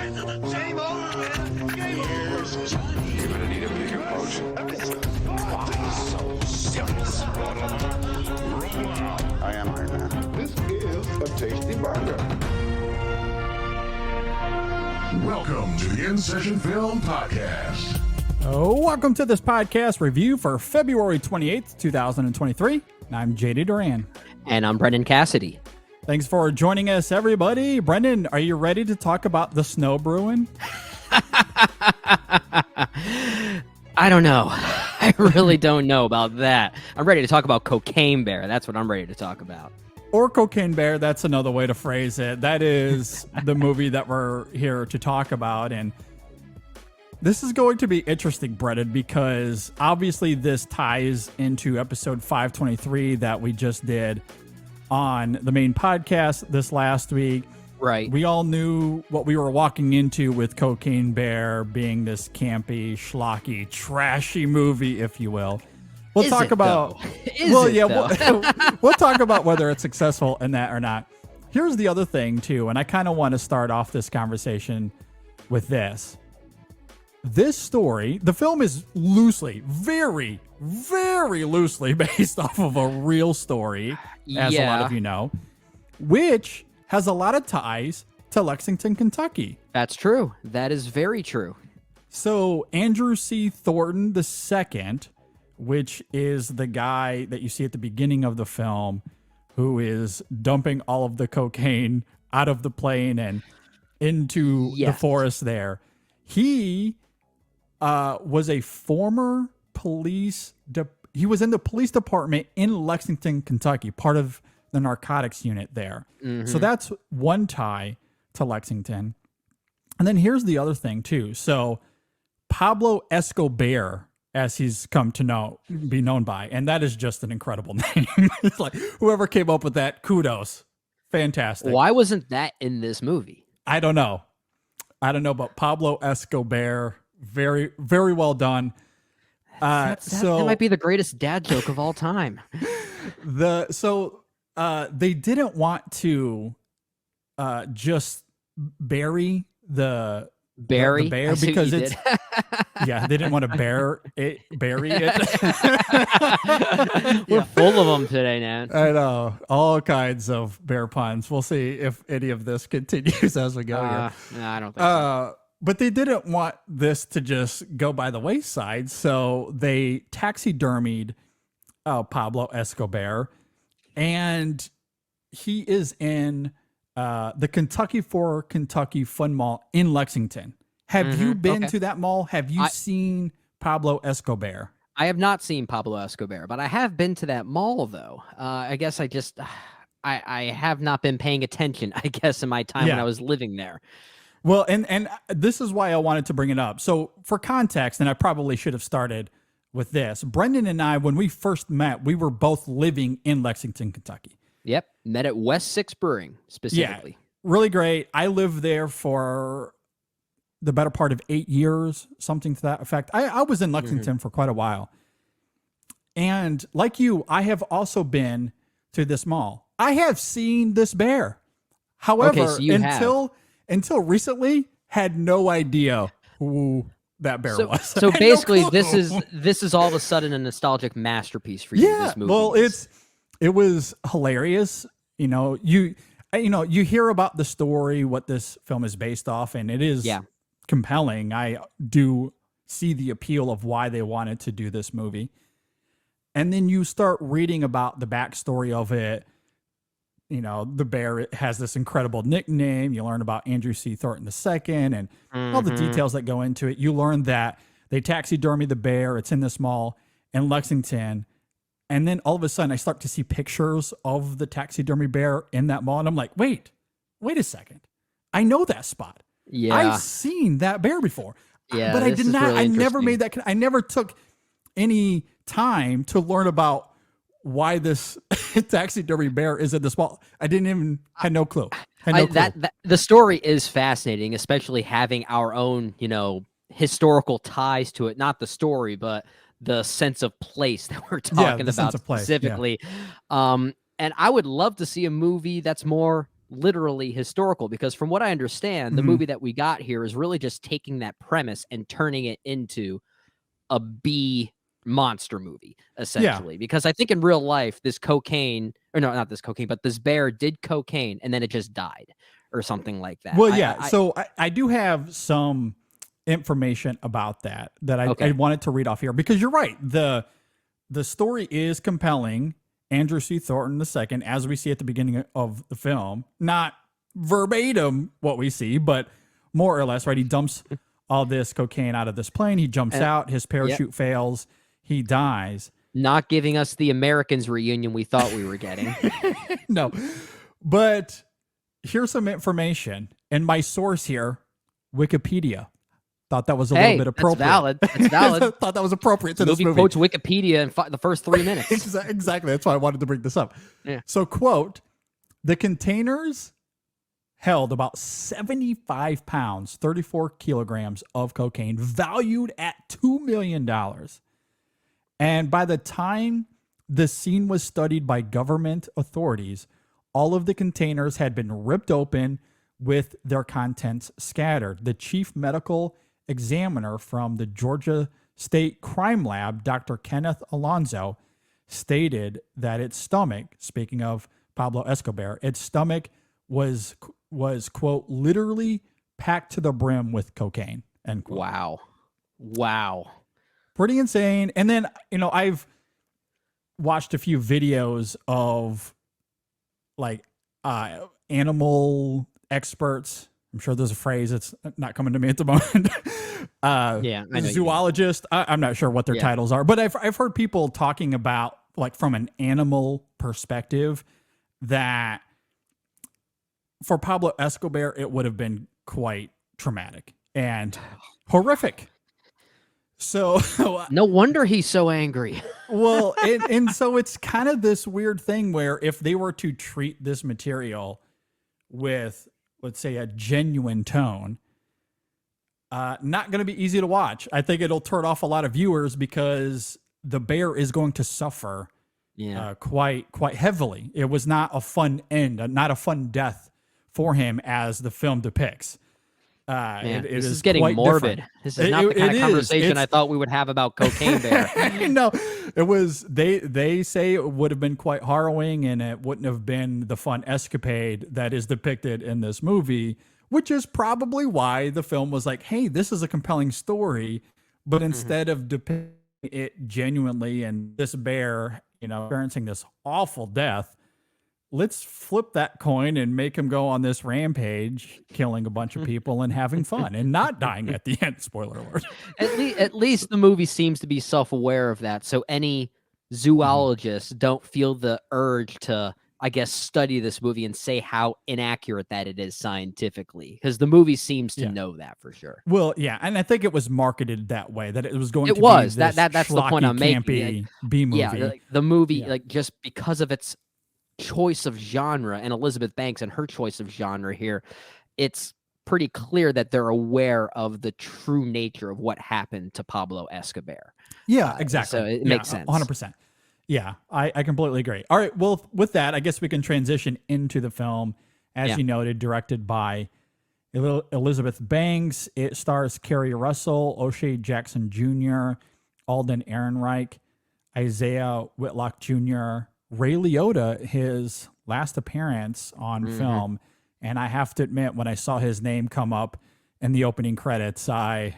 Game over, man. Game over. You're gonna need a bigger boat. Why so serious? Roll out. I am Iron Man. This is a tasty burger. Welcome to the In Session Film Podcast. Welcome to this podcast review for February 28th, 2023. I'm JD Duran. And I'm Brendan Cassidy. Thanks for joining us, everybody. Brendan, are you ready to talk about the snow brewing? I don't know. I really don't know about that. I'm ready to talk about Cocaine Bear. That's what I'm ready to talk about. Or Cocaine Bear, that's another way to phrase it. That is the movie that we're here to talk about. And this is going to be interesting, Brendan, because obviously this ties into episode 523 that we just did on the main podcast this last week. Right. We all knew what we were walking into with Cocaine Bear being this campy, schlocky, trashy movie, if you will. We'll talk about. We'll talk about whether it's successful in that or not. Here's the other thing too, and I kind of want to start off this conversation with this. This story, the film is loosely, very, very loosely based off of a real story, as a lot of you know, which has a lot of ties to Lexington, Kentucky. That's true. That is very true. So Andrew C. Thornton II, which is the guy that you see at the beginning of the film, who is dumping all of the cocaine out of the plane and into the forest there. He was a former police. He was in the police department in Lexington, Kentucky, part of the narcotics unit there. Mm-hmm. So that's one tie to Lexington. And then here's the other thing too. So Pablo Escobar, as he's come to be known by, and that is just an incredible name. It's like whoever came up with that, kudos. Fantastic. Why wasn't that in this movie? I don't know, but Pablo Escobar, very, very well done. That might be the greatest dad joke of all time. They didn't want to just bury the bear because it's they didn't want to bury it. We're full of them today, man. I know, all kinds of bear puns. We'll see if any of this continues as we go here. No, I don't think so. But they didn't want this to just go by the wayside, so they taxidermied Pablo Escobar, and he is in the Kentucky for Kentucky Fun Mall in Lexington. Have you been to that mall? Have you seen Pablo Escobar? I have not seen Pablo Escobar, but I have been to that mall, though. I guess I have not been paying attention, I guess, in my time when I was living there. Well, and this is why I wanted to bring it up. So for context, and I probably should have started with this, Brendan and I, when we first met, we were both living in Lexington, Kentucky. Yep. Met at West 6 Brewing, specifically. Yeah, really great. I lived there for the better part of 8 years, something to that effect. I was in Lexington for quite a while. And like you, I have also been to this mall. I have seen this bear. However, until recently, had no idea who that bear was. So basically, this is all of a sudden a nostalgic masterpiece for you. This movie. Well, it was hilarious. You hear about the story, what this film is based off, and it is compelling. I do see the appeal of why they wanted to do this movie. And then you start reading about the backstory of it. The bear has this incredible nickname. You learn about Andrew C. Thornton II and all the details that go into it. You learn that they taxidermy the bear. It's in this mall in Lexington. And then all of a sudden I start to see pictures of the taxidermy bear in that mall. And I'm like, wait a second. I know that spot. Yeah. I've seen that bear before. Yeah, but I did not. Really I never made that. I never took any time to learn about why this taxidermy bear is in this mall. I didn't even had no clue. The story is fascinating, especially having our own, historical ties to it. Not the story, but the sense of place that we're talking about specifically. Yeah. And I would love to see a movie that's more literally historical, because from what I understand, the movie that we got here is really just taking that premise and turning it into a B monster movie, essentially. Because I think in real life, this cocaine, or no, not this cocaine, but this bear did cocaine and then it just died or something like that. Well, yeah. So I do have some information about that I wanted to read off here, because you're right. The story is compelling. Andrew C. Thornton II, as we see at the beginning of the film, not verbatim what we see, but more or less, right? He dumps all this cocaine out of this plane. He jumps out. His parachute fails. He dies. Not giving us the Americans reunion we thought we were getting. No. But here's some information. And my source here, Wikipedia. Thought that was a little bit appropriate. That's valid. That's valid. Thought that was appropriate to the this movie. Quotes Wikipedia in the first 3 minutes. Exactly. That's why I wanted to bring this up. Yeah. So, quote, the containers held about 75 pounds, 34 kilograms of cocaine, valued at $2 million. And by the time the scene was studied by government authorities, all of the containers had been ripped open with their contents scattered. The chief medical examiner from the Georgia State Crime Lab, Dr. Kenneth Alonso, stated that its stomach, speaking of Pablo Escobar, its stomach was quote, literally packed to the brim with cocaine, end quote. Wow. Pretty insane. And then, I've watched a few videos of like animal experts. I'm sure there's a phrase that's not coming to me at the moment. I know zoologist. I'm not sure what their titles are, but I've heard people talking about, like, from an animal perspective, that for Pablo Escobar, it would have been quite traumatic and horrific. So no wonder he's so angry. Well, and so it's kind of this weird thing where if they were to treat this material with, let's say, a genuine tone, not going to be easy to watch. I think it'll turn off a lot of viewers because the bear is going to suffer quite heavily. It was not a fun end, not a fun death for him as the film depicts. This is getting morbid. Different. This is not the kind of conversation I thought we would have about cocaine bear. No, it was. They say it would have been quite harrowing, and it wouldn't have been the fun escapade that is depicted in this movie, which is probably why the film was like, "Hey, this is a compelling story," but instead of depicting it genuinely and this bear, experiencing this awful death, let's flip that coin and make him go on this rampage, killing a bunch of people and having fun and not dying at the end. Spoiler alert. At least the movie seems to be self-aware of that. So any zoologists don't feel the urge to, I guess, study this movie and say how inaccurate that it is scientifically, because the movie seems to know that for sure. Well, yeah, and I think it was marketed that way, that it was going to be this that's the point I'm making. Campy B movie. Yeah, the movie, just because of its choice of genre and Elizabeth Banks and her choice of genre here, it's pretty clear that they're aware of the true nature of what happened to Pablo Escobar. Yeah, exactly. So it makes sense. 100%. Yeah, I completely agree. All right, well, with that, I guess we can transition into the film. As you noted, directed by Elizabeth Banks. It stars Kerry Russell, O'Shea Jackson Jr., Alden Ehrenreich, Isaiah Whitlock Jr., Ray Liotta, his last appearance on film. And I have to admit, when I saw his name come up in the opening credits, I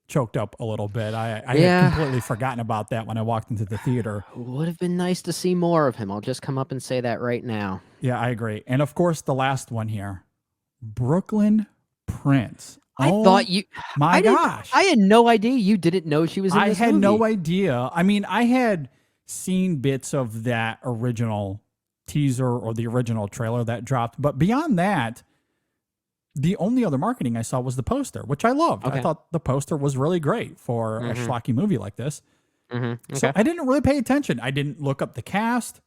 choked up a little bit. I had completely forgotten about that when I walked into the theater. Would have been nice to see more of him. I'll just come up and say that right now. Yeah, I agree. And of course, the last one here, Brooklyn Prince. I thought you... My gosh. I had no idea you didn't know she was in this movie. I had no idea. I mean, I had seen bits of that original teaser or the original trailer that dropped, but beyond that, the only other marketing I saw was the poster, which I loved. I thought the poster was really great for a schlocky movie like this. So I didn't really pay attention. I didn't look up the cast.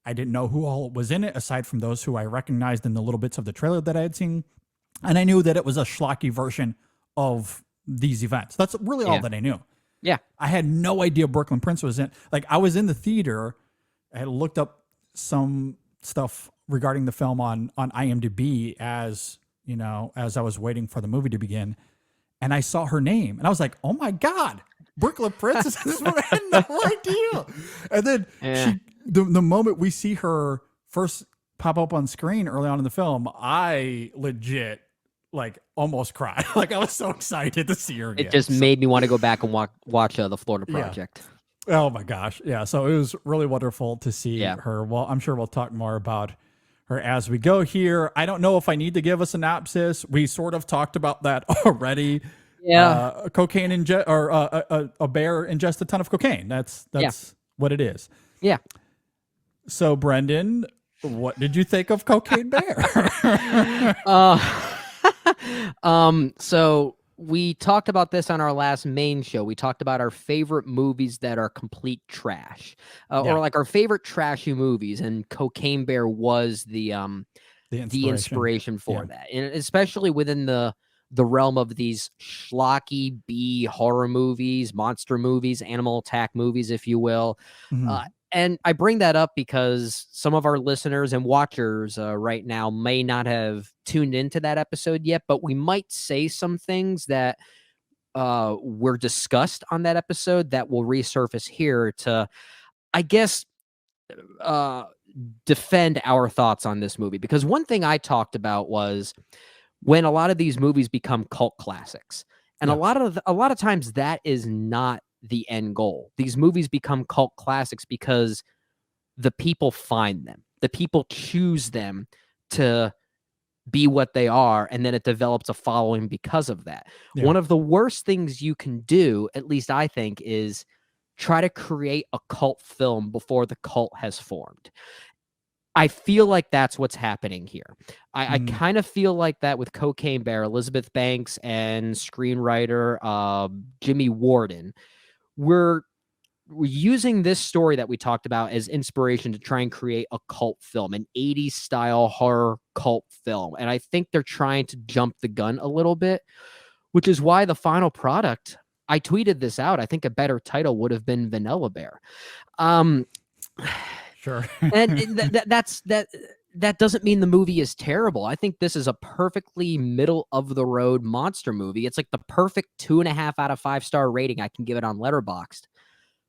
I didn't know who all was in it, aside from those who I recognized in the little bits of the trailer that I had seen. And I knew that it was a schlocky version of these events. That's really all that I knew. Yeah. I had no idea Brooklyn Prince was in. Like, I was in the theater. I had looked up some stuff regarding the film on IMDb as I was waiting for the movie to begin, and I saw her name, and I was like, "Oh my God, Brooklyn Princess!" I had no idea. And then the moment we see her first pop up on screen early on in the film, I legit almost cried. Like I was so excited to see her again. It just made me want to go back and watch the Florida Project. Oh my gosh. Yeah. So it was really wonderful to see her. Well, I'm sure we'll talk more about her as we go here. I don't know if I need to give a synopsis. We sort of talked about that already. Yeah. Cocaine a bear ingests a ton of cocaine. That's what it is. Yeah. So Brendan, what did you think of Cocaine Bear? So we talked about this on our last main show. We talked about our favorite movies that are complete trash, or like our favorite trashy movies, and Cocaine Bear was the inspiration for that, and especially within the realm of these schlocky B horror movies, monster movies, animal attack movies, if you will. And I bring that up because some of our listeners and watchers right now may not have tuned into that episode yet, but we might say some things that were discussed on that episode that will resurface here to, I guess, defend our thoughts on this movie. Because one thing I talked about was when a lot of these movies become cult classics, and a lot of times that is not the end goal. These movies become cult classics because the people find them. The people choose them to be what they are, and then it develops a following because of that. Yeah. One of the worst things you can do, at least I think, is try to create a cult film before the cult has formed. I feel like that's what's happening here. I kind of feel like that with Cocaine Bear, Elizabeth Banks and screenwriter Jimmy Warden. We're using this story that we talked about as inspiration to try and create a cult film, an 80s style horror cult film. And I think they're trying to jump the gun a little bit, which is why the final product, I tweeted this out. I think a better title would have been Vanilla Bear. Sure. And that doesn't mean the movie is terrible. I think this is a perfectly middle of the road monster movie. It's like the perfect 2.5 out of 5-star rating I can give it on Letterboxd.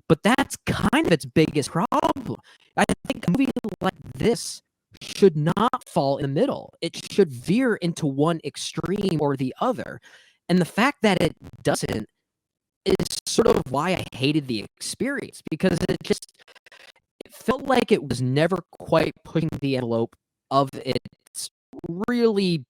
But that's kind of its biggest problem. I think a movie like this should not fall in the middle. It should veer into one extreme or the other. And the fact that it doesn't is sort of why I hated the experience, because it felt like it was never quite pushing the envelope of its really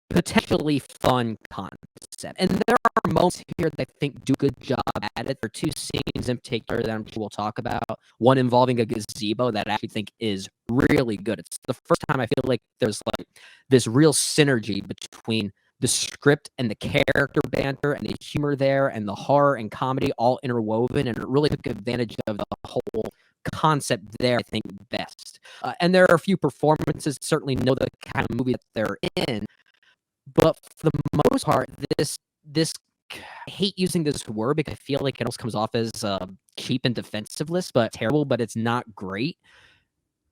potentially fun concept. And there are moments here that I think do a good job at it. There are two scenes in particular that I'm sure we'll talk about. One involving a gazebo that I actually think is really good. It's the first time I feel like there's like this real synergy between the script and the character banter and the humor there and the horror and comedy all interwoven, and it really took advantage of the whole concept there, I think, best. And there are a few performances that certainly know the kind of movie that they're in, but for the most part, this I hate using this word because I feel like it almost comes off as cheap and defensiveless, but terrible, but it's not great.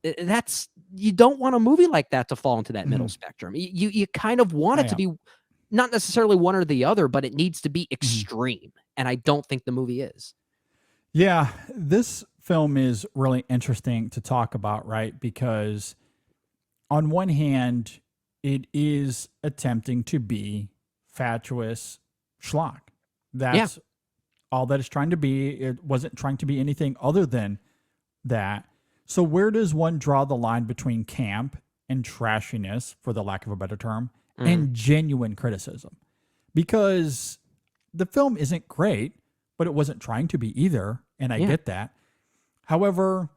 You don't want a movie like that to fall into that middle spectrum. You kind of want it to be not necessarily one or the other, but it needs to be extreme. And I don't think the movie is. Yeah, this film is really interesting to talk about, right? Because on one hand, it is attempting to be fatuous schlock. That's all that it's trying to be. It wasn't trying to be anything other than that. So where does one draw the line between camp and trashiness, for the lack of a better term, and genuine criticism? Because the film isn't great, but it wasn't trying to be either, and I get that. However,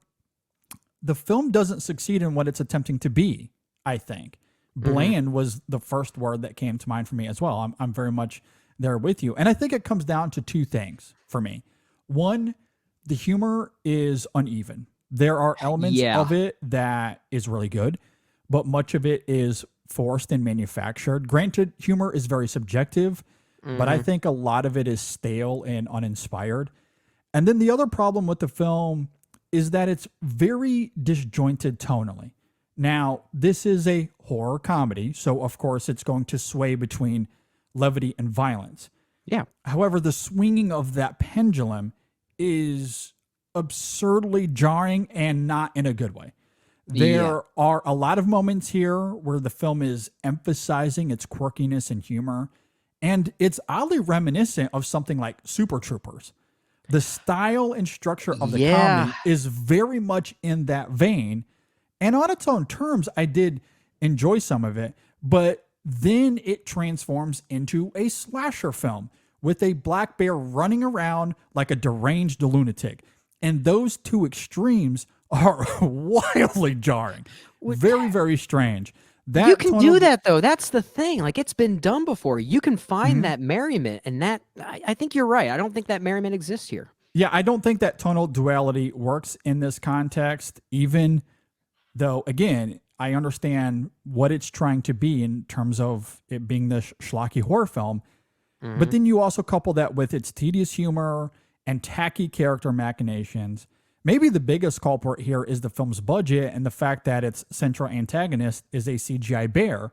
the film doesn't succeed in what it's attempting to be, I think. Bland was the first word that came to mind for me as well. I'm very much there with you. And I think it comes down to two things for me. One, the humor is uneven. There are elements of it that is really good, but much of it is forced and manufactured. Granted, humor is very subjective, but I think a lot of it is stale and uninspired. And then the other problem with the film is that it's very disjointed tonally. Now, this is a horror comedy, so of course it's going to sway between levity and violence. Yeah. However, the swinging of that pendulum is absurdly jarring and not in a good way. There are a lot of moments here where the film is emphasizing its quirkiness and humor, and it's oddly reminiscent of something like Super Troopers. The style and structure of the comedy is very much in that vein, and on its own terms, I did enjoy some of it, but then it transforms into a slasher film with a black bear running around like a deranged lunatic. And those two extremes are wildly jarring. Very, very strange. That you can do that, though. That's the thing. Like, it's been done before. You can find Mm-hmm. that merriment, and that, I think you're right. I don't think that merriment exists here. Yeah, I don't think that tonal duality works in this context, even though, again, I understand what it's trying to be in terms of it being the schlocky horror film. But then you also couple that with its tedious humor and tacky character machinations. Maybe the biggest culprit here is the film's budget and the fact that its central antagonist is a CGI bear.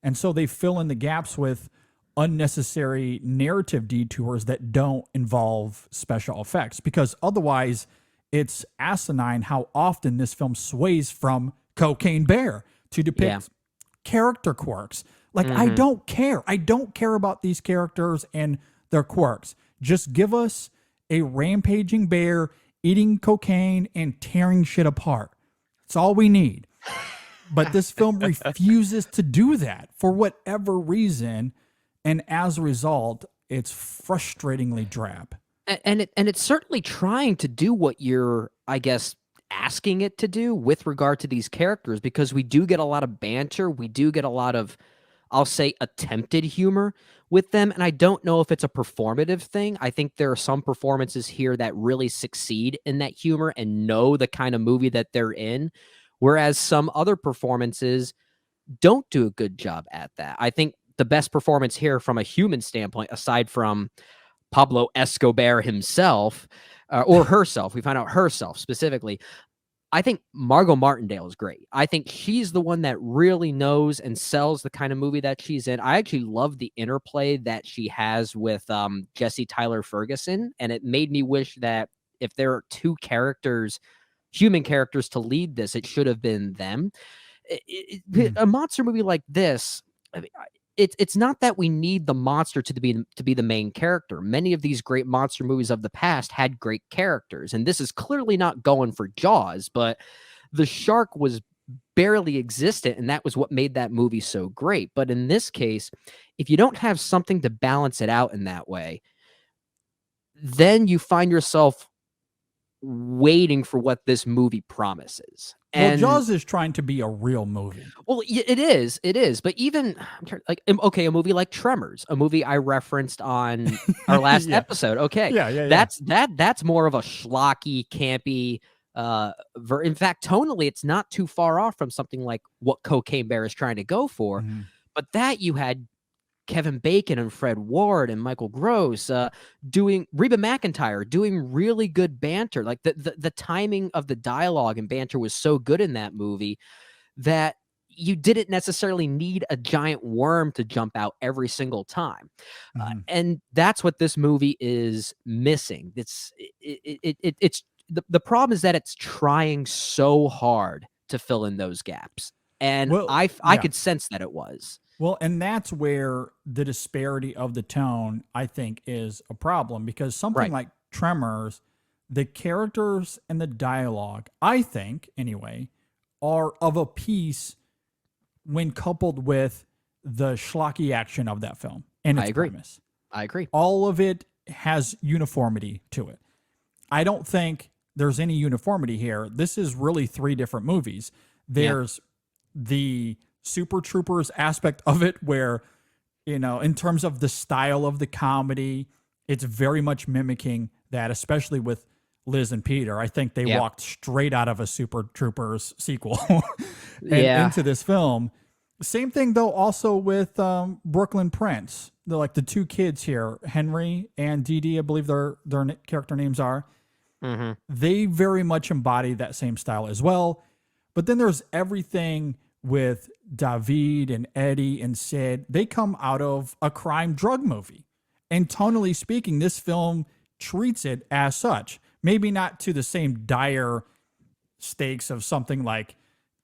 And so they fill in the gaps with unnecessary narrative detours that don't involve special effects, because otherwise it's asinine how often this film sways from Cocaine Bear to depict character quirks. Like, I don't care. I don't care about these characters and their quirks. Just give us a rampaging bear eating cocaine and tearing shit apart. That's all we need. But this film refuses to do that for whatever reason. And as a result, it's frustratingly drab. And it's certainly trying to do what you're, I guess, asking it to do with regard to these characters, because we do get a lot of banter. We do get a lot of, I'll say, attempted humor with them. And I don't know if it's a performative thing. I think there are some performances here that really succeed in that humor and know the kind of movie that they're in, whereas some other performances don't do a good job at that. I think the best performance here from a human standpoint, aside from Pablo Escobar himself, or herself, we find out herself specifically, I think Margot Martindale is great. I think she's the one that really knows and sells the kind of movie that she's in. I actually love the interplay that she has with Jesse Tyler Ferguson, and it made me wish that if there are two characters, human characters, to lead this, it should have been them. A monster movie like this, I mean, it's not that we need the monster to be the main character. Many of these great monster movies of the past had great characters, and this is clearly not going for Jaws, but the shark was barely existent, and that was what made that movie so great. But in this case, if you don't have something to balance it out in that way, then you find yourself waiting for what this movie promises. And Well, Jaws is trying to be a real movie. well, it is. But even okay, a movie like Tremors, a movie I referenced on our last episode. Okay, Yeah. that's more of a schlocky, campy. In fact, tonally, it's not too far off from something like what Cocaine Bear is trying to go for. But that you had Kevin Bacon and Fred Ward and Michael Gross doing, Reba McEntire doing really good banter. Like the timing of the dialogue and banter was so good in that movie that you didn't necessarily need a giant worm to jump out every single time. And that's what this movie is missing. It's the problem is that it's trying so hard to fill in those gaps. And I could sense that it was. Well, and that's where the disparity of the tone, I think, is a problem, because something like Tremors, the characters and the dialogue, I think, anyway, are of a piece when coupled with the schlocky action of that film and its premise. I agree. All of it has uniformity to it. I don't think there's any uniformity here. This is really three different movies. There's the Super Troopers aspect of it, where, you know, in terms of the style of the comedy, it's very much mimicking that, especially with Liz and Peter. I think they walked straight out of a Super Troopers sequel into this film. Same thing, though, also with Brooklyn Prince. They're like the two kids here, Henry and Dee Dee, I believe their character names are. They very much embody that same style as well. But then there's everything with David and Eddie and Sid. They come out of a crime drug movie. And tonally speaking, this film treats it as such. Maybe not to the same dire stakes of something like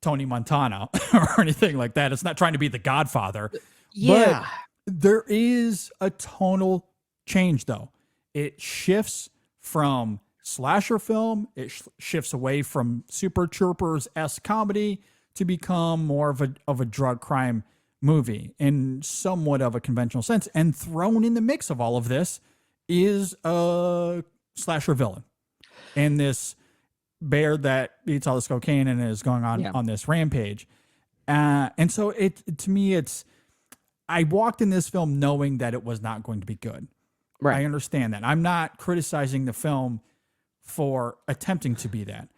Tony Montana or anything like that. It's not trying to be The Godfather. Yeah. But there is a tonal change, though. It shifts from slasher film. It shifts away from Super Troopers-esque comedy to become more of a drug crime movie in somewhat of a conventional sense. And thrown in the mix of all of this is a slasher villain. And this bear that eats all this cocaine and is going on this rampage. And so to me, I walked in this film knowing that it was not going to be good. Right. I understand that. I'm not criticizing the film for attempting to be that.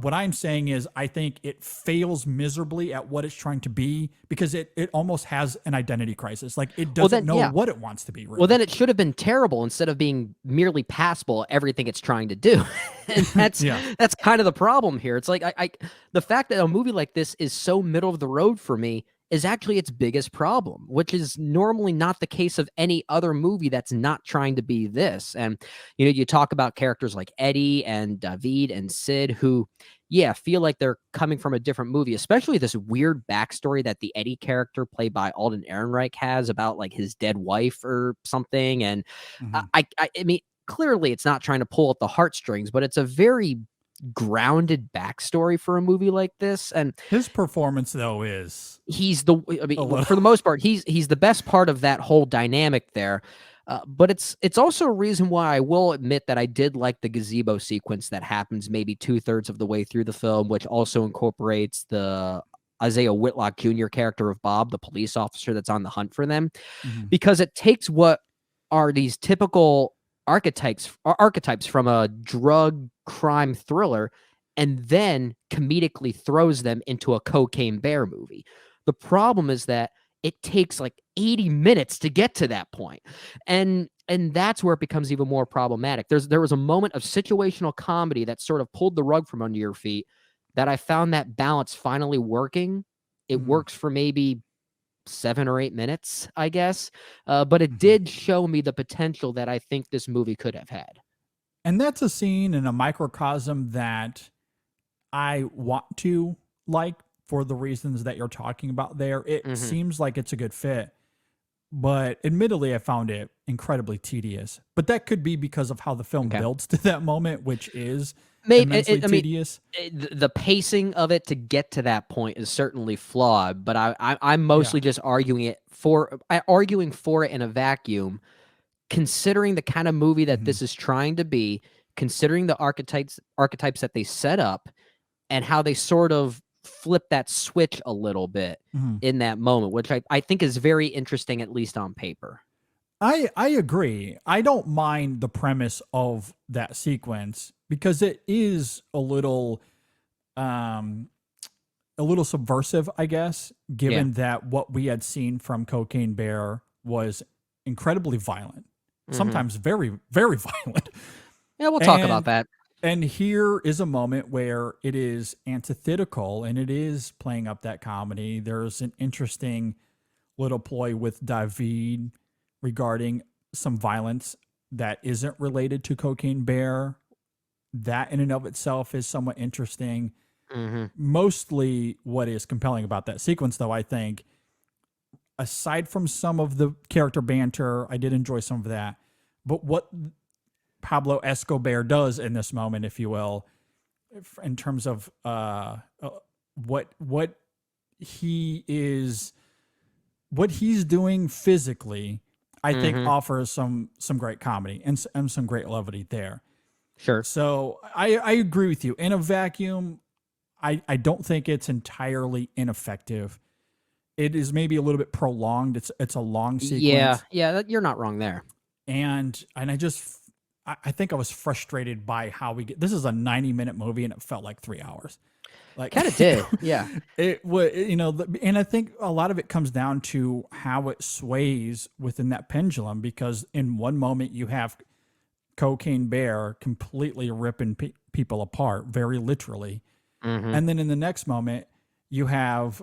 What I'm saying is I think it fails miserably at what it's trying to be because it almost has an identity crisis. Like it doesn't know what it wants to be. Really. Well, then it should have been terrible instead of being merely passable. Everything it's trying to do, and that's kind of the problem here. It's like the fact that a movie like this is so middle of the road for me is actually its biggest problem, which is normally not the case of any other movie that's not trying to be this. And, you talk about characters like Eddie and David and Sid who, feel like they're coming from a different movie, especially this weird backstory that the Eddie character played by Alden Ehrenreich has about like his dead wife or something. And I mean, clearly it's not trying to pull at the heartstrings, but it's a very grounded backstory for a movie like this. And his performance though is for the most part he's the best part of that whole dynamic there. But it's also a reason why I will admit that I did like the gazebo sequence that happens maybe 2/3 of the way through the film, which also incorporates the Isaiah Whitlock Jr. character of Bob, the police officer that's on the hunt for them, because it takes what are these typical archetypes from a drug crime thriller and then comedically throws them into a Cocaine Bear movie. The problem is that it takes like 80 minutes to get to that point. And that's where it becomes even more problematic. There was a moment of situational comedy that sort of pulled the rug from under your feet that I found that balance finally working. It works for maybe 7 or 8 minutes, I guess. But it did show me the potential that I think this movie could have had. And that's a scene in a microcosm that I want to like for the reasons that you're talking about there. It seems like it's a good fit, but admittedly, I found it incredibly tedious. But that could be because of how the film builds to that moment, which is immensely tedious. The pacing of it to get to that point is certainly flawed, but I'm mostly just arguing for it in a vacuum, considering the kind of movie that this is trying to be, considering the archetypes that they set up, and how they sort of flip that switch a little bit in that moment, which I think is very interesting, at least on paper. I agree. I don't mind the premise of that sequence because it is a little subversive, I guess, given that what we had seen from Cocaine Bear was incredibly violent, sometimes very, very violent. Yeah, we'll talk about that. And here is a moment where it is antithetical and it is playing up that comedy. There's an interesting little ploy with David regarding some violence that isn't related to Cocaine Bear. That in and of itself is somewhat interesting. Mostly what is compelling about that sequence, though, I think, aside from some of the character banter, I did enjoy some of that. But what Pablo Escobar does in this moment, if you will, in terms of what he's doing physically, I think offers some great comedy and some great levity there. Sure. So I agree with you. In a vacuum, I don't think it's entirely ineffective. It is maybe a little bit prolonged. It's a long sequence. Yeah, you're not wrong there. And I think I was frustrated by how this is a 90-minute movie and it felt like 3 hours. Like kind of did. Yeah. It was, and I think a lot of it comes down to how it sways within that pendulum, because in one moment you have Cocaine Bear completely ripping people apart, very literally. Mhm. And then in the next moment, you have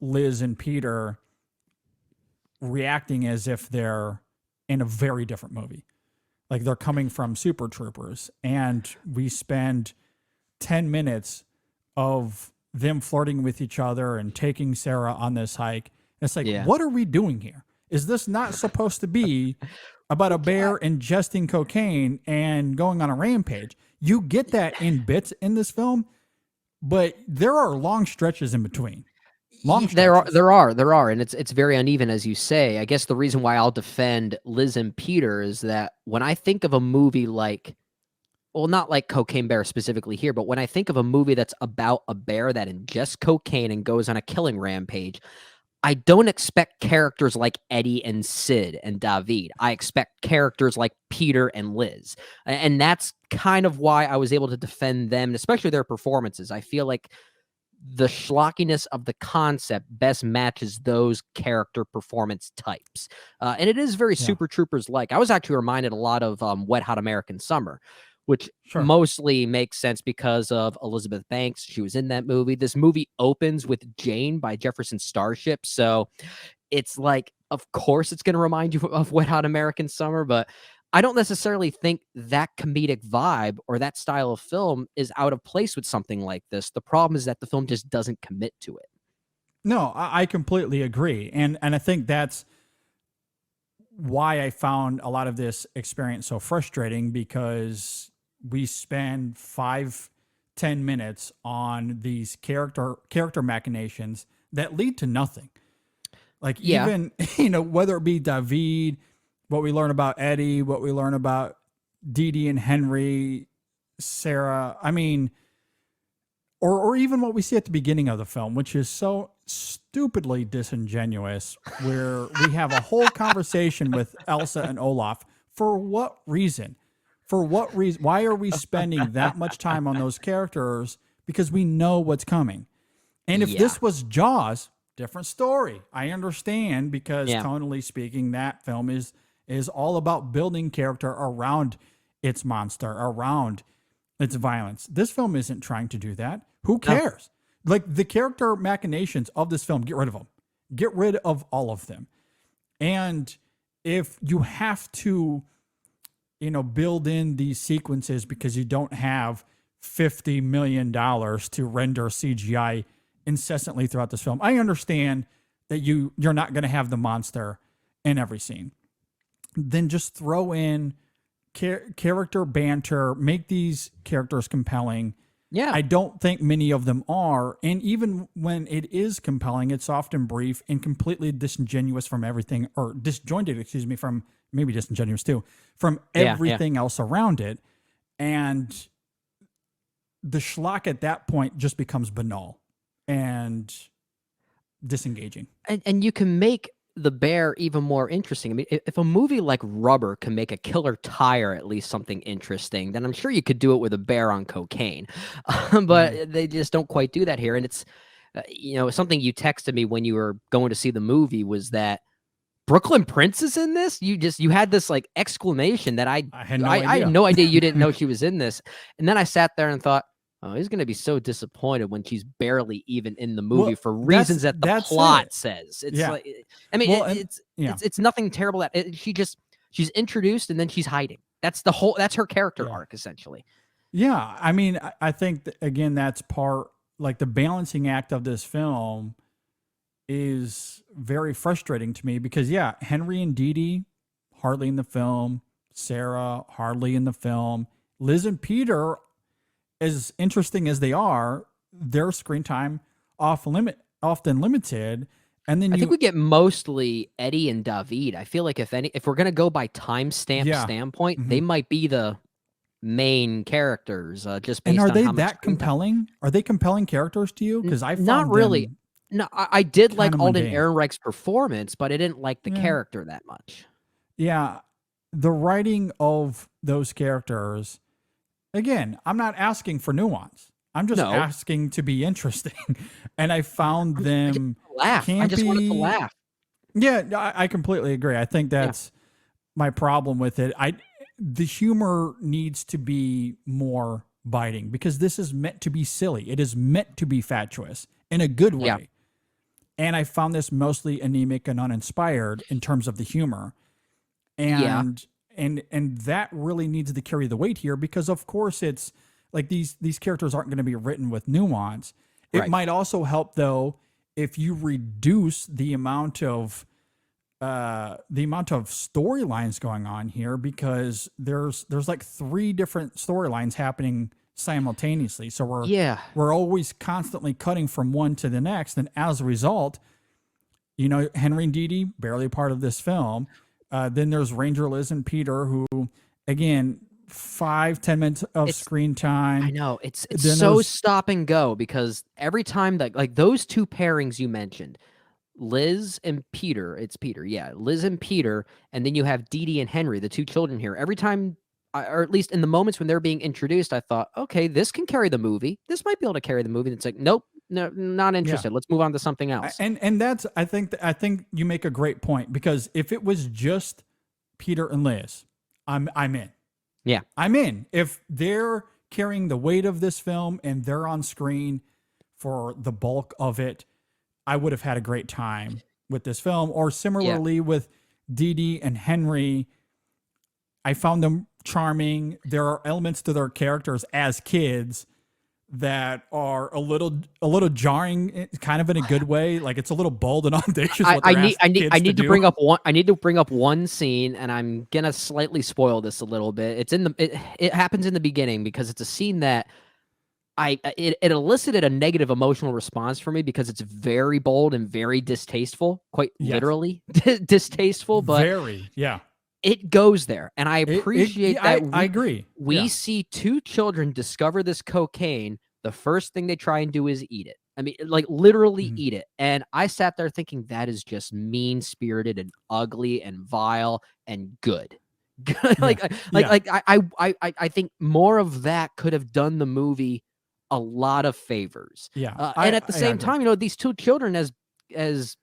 Liz and Peter reacting as if they're in a very different movie. Like they're coming from Super Troopers. And we spend 10 minutes of them flirting with each other and taking Sarah on this hike. It's like, Yeah. what are we doing here? Is this not supposed to be about a bear ingesting cocaine and going on a rampage? You get that in bits in this film, but there are long stretches in between. Long stretches. There are, and it's very uneven, as you say. I guess the reason why I'll defend Liz and Peter is that when I think of a movie like, well, not like Cocaine Bear specifically here, but when I think of a movie that's about a bear that ingests cocaine and goes on a killing rampage, I don't expect characters like Eddie and Sid and David. I expect characters like Peter and Liz. And that's kind of why I was able to defend them, and especially their performances. I feel like the schlockiness of the concept best matches those character performance types. And it is very Super Troopers like. I was actually reminded a lot of Wet Hot American Summer, which mostly makes sense because of Elizabeth Banks. She was in that movie. This movie opens with Jane by Jefferson Starship. So it's like, of course, it's going to remind you of Wet Hot American Summer, but I don't necessarily think that comedic vibe or that style of film is out of place with something like this. The problem is that the film just doesn't commit to it. No, I completely agree. And I think that's why I found a lot of this experience so frustrating, because we spend 5-10 minutes on these character machinations that lead to nothing. Like even, whether it be David, what we learn about Eddie, what we learn about Dee Dee and Henry, Sarah, I mean, or even what we see at the beginning of the film, which is so stupidly disingenuous, where we have a whole conversation with Elsa and Olaf. For what reason? For what reason? Why are we spending that much time on those characters? Because we know what's coming. And if this was Jaws, different story. I understand, because tonally speaking, that film is all about building character around its monster, around its violence. This film isn't trying to do that. Who cares? Like, the character machinations of this film, get rid of them. Get rid of all of them. And if you have to, build in these sequences because you don't have $50 million to render CGI incessantly throughout this film, I understand that you're not going to have the monster in every scene. Then just throw in character banter, make these characters compelling. Yeah. I don't think many of them are. And even when it is compelling, it's often brief and completely disingenuous from everything, or disjointed, from maybe disingenuous too, from everything else around it. And the schlock at that point just becomes banal and disengaging. And you can make the bear even more interesting. I mean, if a movie like Rubber can make a killer tire at least something interesting, then I'm sure you could do it with a bear on cocaine. But they just don't quite do that here. And it's, something you texted me when you were going to see the movie was that Brooklyn Prince is in this. You had this like exclamation that I had no idea you didn't know she was in this. And then I sat there and thought, oh, he's going to be so disappointed when she's barely even in the movie for reasons that the plot says. It's like, I mean, it's nothing terrible. She's introduced and then she's hiding. That's her character arc essentially. Yeah. I mean, I think that, again, that's part, like, the balancing act of this film is very frustrating to me because Henry and Dee Dee hardly in the film, Sarah hardly in the film, Liz and Peter, as interesting as they are, their screen time often limited. And then I think we get mostly Eddie and David. I feel like if we're gonna go by timestamp standpoint, they might be the main characters. Just based on are they how much that compelling? Are they compelling characters to you? Because I found not really. No, I did like Alden mundane. Ehrenreich's performance, but I didn't like the character that much. Yeah, the writing of those characters. Again, I'm not asking for nuance. I'm just asking to be interesting. And I found them campy. I just wanted to laugh. Yeah, I completely agree. I think that's my problem with it. The humor needs to be more biting because this is meant to be silly. It is meant to be fatuous in a good way. Yeah. And I found this mostly anemic and uninspired in terms of the humor. And and that really needs to carry the weight here because of course it's like these characters aren't going to be written with nuance. It Right. might also help though if you reduce the amount of storylines going on here because there's like 3 different storylines happening simultaneously. So we're always constantly cutting from one to the next, and as a result, you know, Henry and Dee Dee barely part of this film. Then there's Ranger Liz and Peter, who again 5-10 minutes of screen time. I know it's Then so there's- stop and go because every time that like those 2 pairings you mentioned, Liz and Peter, Liz and Peter, and then you have Dee Dee and Henry, the 2 children here. Every time, or at least in the moments when they're being introduced, I thought, okay, this can carry the movie. This might be able to carry the movie. And it's like, nope, no, not interested. Let's move on to something else. And that's I think you make a great point because if it was just Peter and Liz, I'm in. Yeah. I'm in. If they're carrying the weight of this film and they're on screen for the bulk of it, I would have had a great time with this film. Or similarly with Dee Dee and Henry, I found them charming. There are elements to their characters as kids that are a little jarring, kind of in a good way. Like it's a little bold and audacious. I need to bring up one scene, and I'm gonna slightly spoil this a little bit. It happens in the beginning because it's a scene that it elicited a negative emotional response for me because it's very bold and very distasteful, quite literally distasteful. But it goes there, and I appreciate that. I agree. We see 2 children discover this cocaine. The first thing they try and do is eat it. I mean, like literally eat it. And I sat there thinking that is just mean-spirited and ugly and vile and good. I think more of that could have done the movie a lot of favors. Yeah. And at the same time, you know, these 2 children, as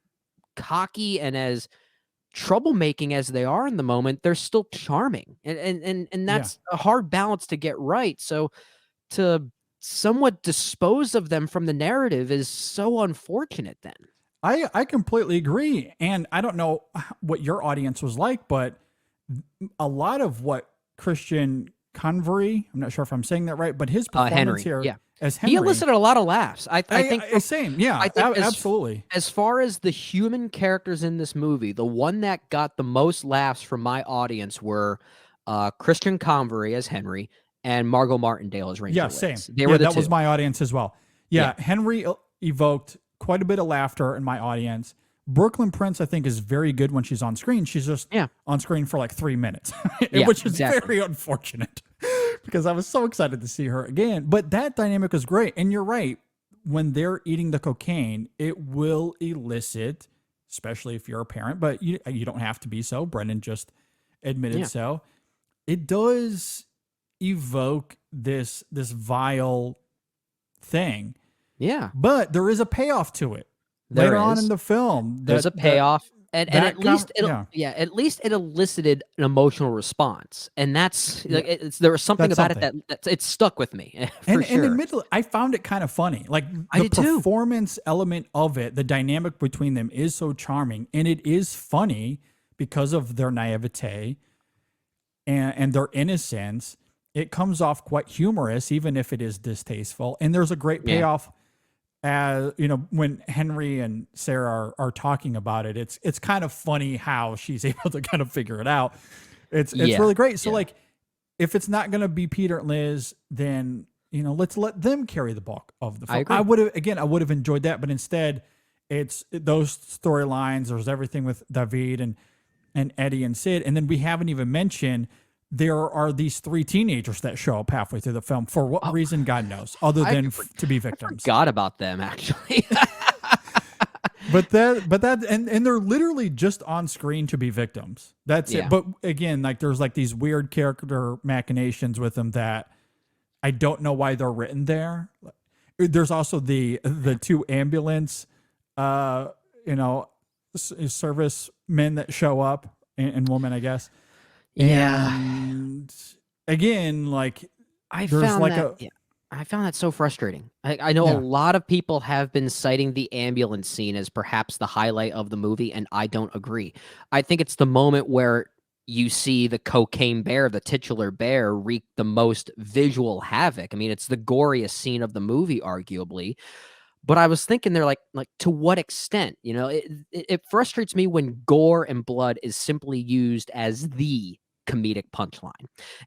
cocky and as troublemaking as they are in the moment, they're still charming. And that's a hard balance to get right. So to somewhat dispose of them from the narrative is so unfortunate then. I completely agree. And I don't know what your audience was like, but a lot of what Christian Convery, I'm not sure if I'm saying that right, but his performance here as Henry, he elicited a lot of laughs. I think same. Yeah, I think absolutely. As far as the human characters in this movie, the one that got the most laughs from my audience were Christian Convery as Henry and Margot Martindale as Ranger Liz. Same. They were the that 2. was my audience as well. Henry evoked quite a bit of laughter in my audience. Brooklyn Prince, I think, is very good when she's on screen. She's just on screen for like 3 minutes, which is very unfortunate because I was so excited to see her again. But that dynamic was great. And you're right. When they're eating the cocaine, it will elicit, especially if you're a parent, but you don't have to be so. Brendan just admitted so. It does evoke this vile thing. Yeah. But there is a payoff to it. Later on in the film, there's a payoff, and at least it elicited an emotional response, and that's there was something about it that it stuck with me. And admittedly, I found it kind of funny. Like the performance element of it, the dynamic between them is so charming, and it is funny because of their naivete and their innocence. It comes off quite humorous, even if it is distasteful. And there's a great payoff. As you know, when Henry and Sarah are talking about it, it's kind of funny how she's able to kind of figure it out. It's really great. So like, if it's not going to be Peter and Liz, then let's let them carry the bulk of the film. I would have enjoyed that, but instead, it's those storylines. There's everything with David and Eddie and Sid, and then we haven't even mentioned there are these 3 teenagers that show up halfway through the film. For what reason, God knows, other than to be victims. I forgot about them, actually. but they're literally just on screen to be victims. That's it. But again, like there's like these weird character machinations with them that I don't know why they're written there. There's also the 2 ambulance, servicemen that show up and women, I guess. Yeah. And again, like I There's found like that a yeah, I found that so frustrating. I know a yeah. lot of people have been citing the ambulance scene as perhaps the highlight of the movie, and I don't agree. I think it's the moment where you see the cocaine bear, the titular bear, wreak the most visual havoc. I mean, it's the goriest scene of the movie, arguably. But I was thinking there, like to what extent? You know, it frustrates me when gore and blood is simply used as the comedic punchline,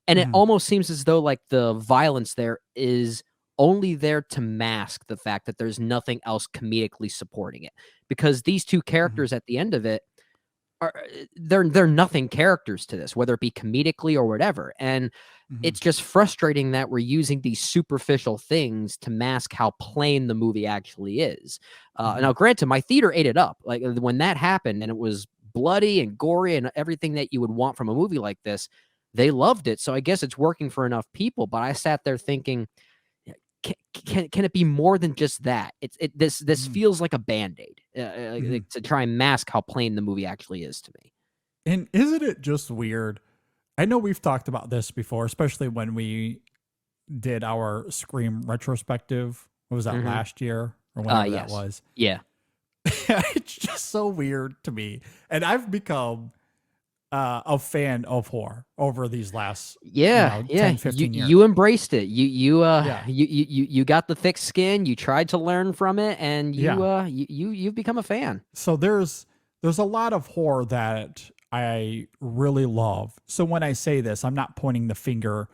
and it Mhm, almost seems as though like the violence there is only there to mask the fact that there's nothing else comedically supporting it. Because these two mhm, characters at the end of it are they're nothing characters to this, whether it be comedically or whatever. And mhm, it's just frustrating that we're using these superficial things to mask how plain the movie actually is. mhm, Now, granted, my theater ate it up. Like when that happened and it was bloody and gory and everything that you would want from a movie like this, they loved it. So I guess it's working for enough people. But I sat there thinking, "Yeah, can it be more than just that? This mhm, feels like a band aid mhm. to try and mask how plain the movie actually is to me." And isn't it just weird? I know we've talked about this before, especially when we did our Scream retrospective. What was that, Hmm. last year or whenever that Yes, was? yeah, It's just so weird to me. And I've become a fan of horror over these last, yeah, yeah. 10, You 15 years. you embraced it. Yeah. You got the thick skin. You tried to learn from it, and Yeah. you've become a fan. So there's a lot of horror that I really love. So when I say this, I'm not pointing the finger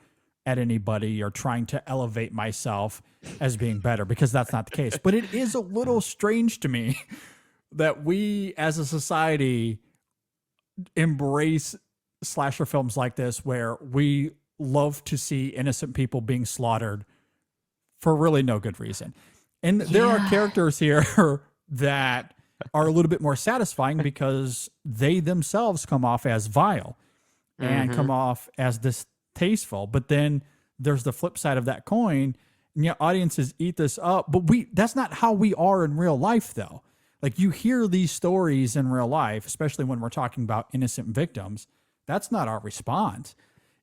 at anybody or trying to elevate myself as being better, because that's not the case. But it is a little strange to me that we as a society embrace slasher films like this, where we love to see innocent people being slaughtered for really no good reason. And there are Yeah. characters here that are a little bit more satisfying because they themselves come off as vile and Hmm. come off as distasteful. But then there's the flip side of that coin. And yet audiences eat this up. But that's not how we are in real life, though. Like, you hear these stories in real life, especially when we're talking about innocent victims. That's not our response.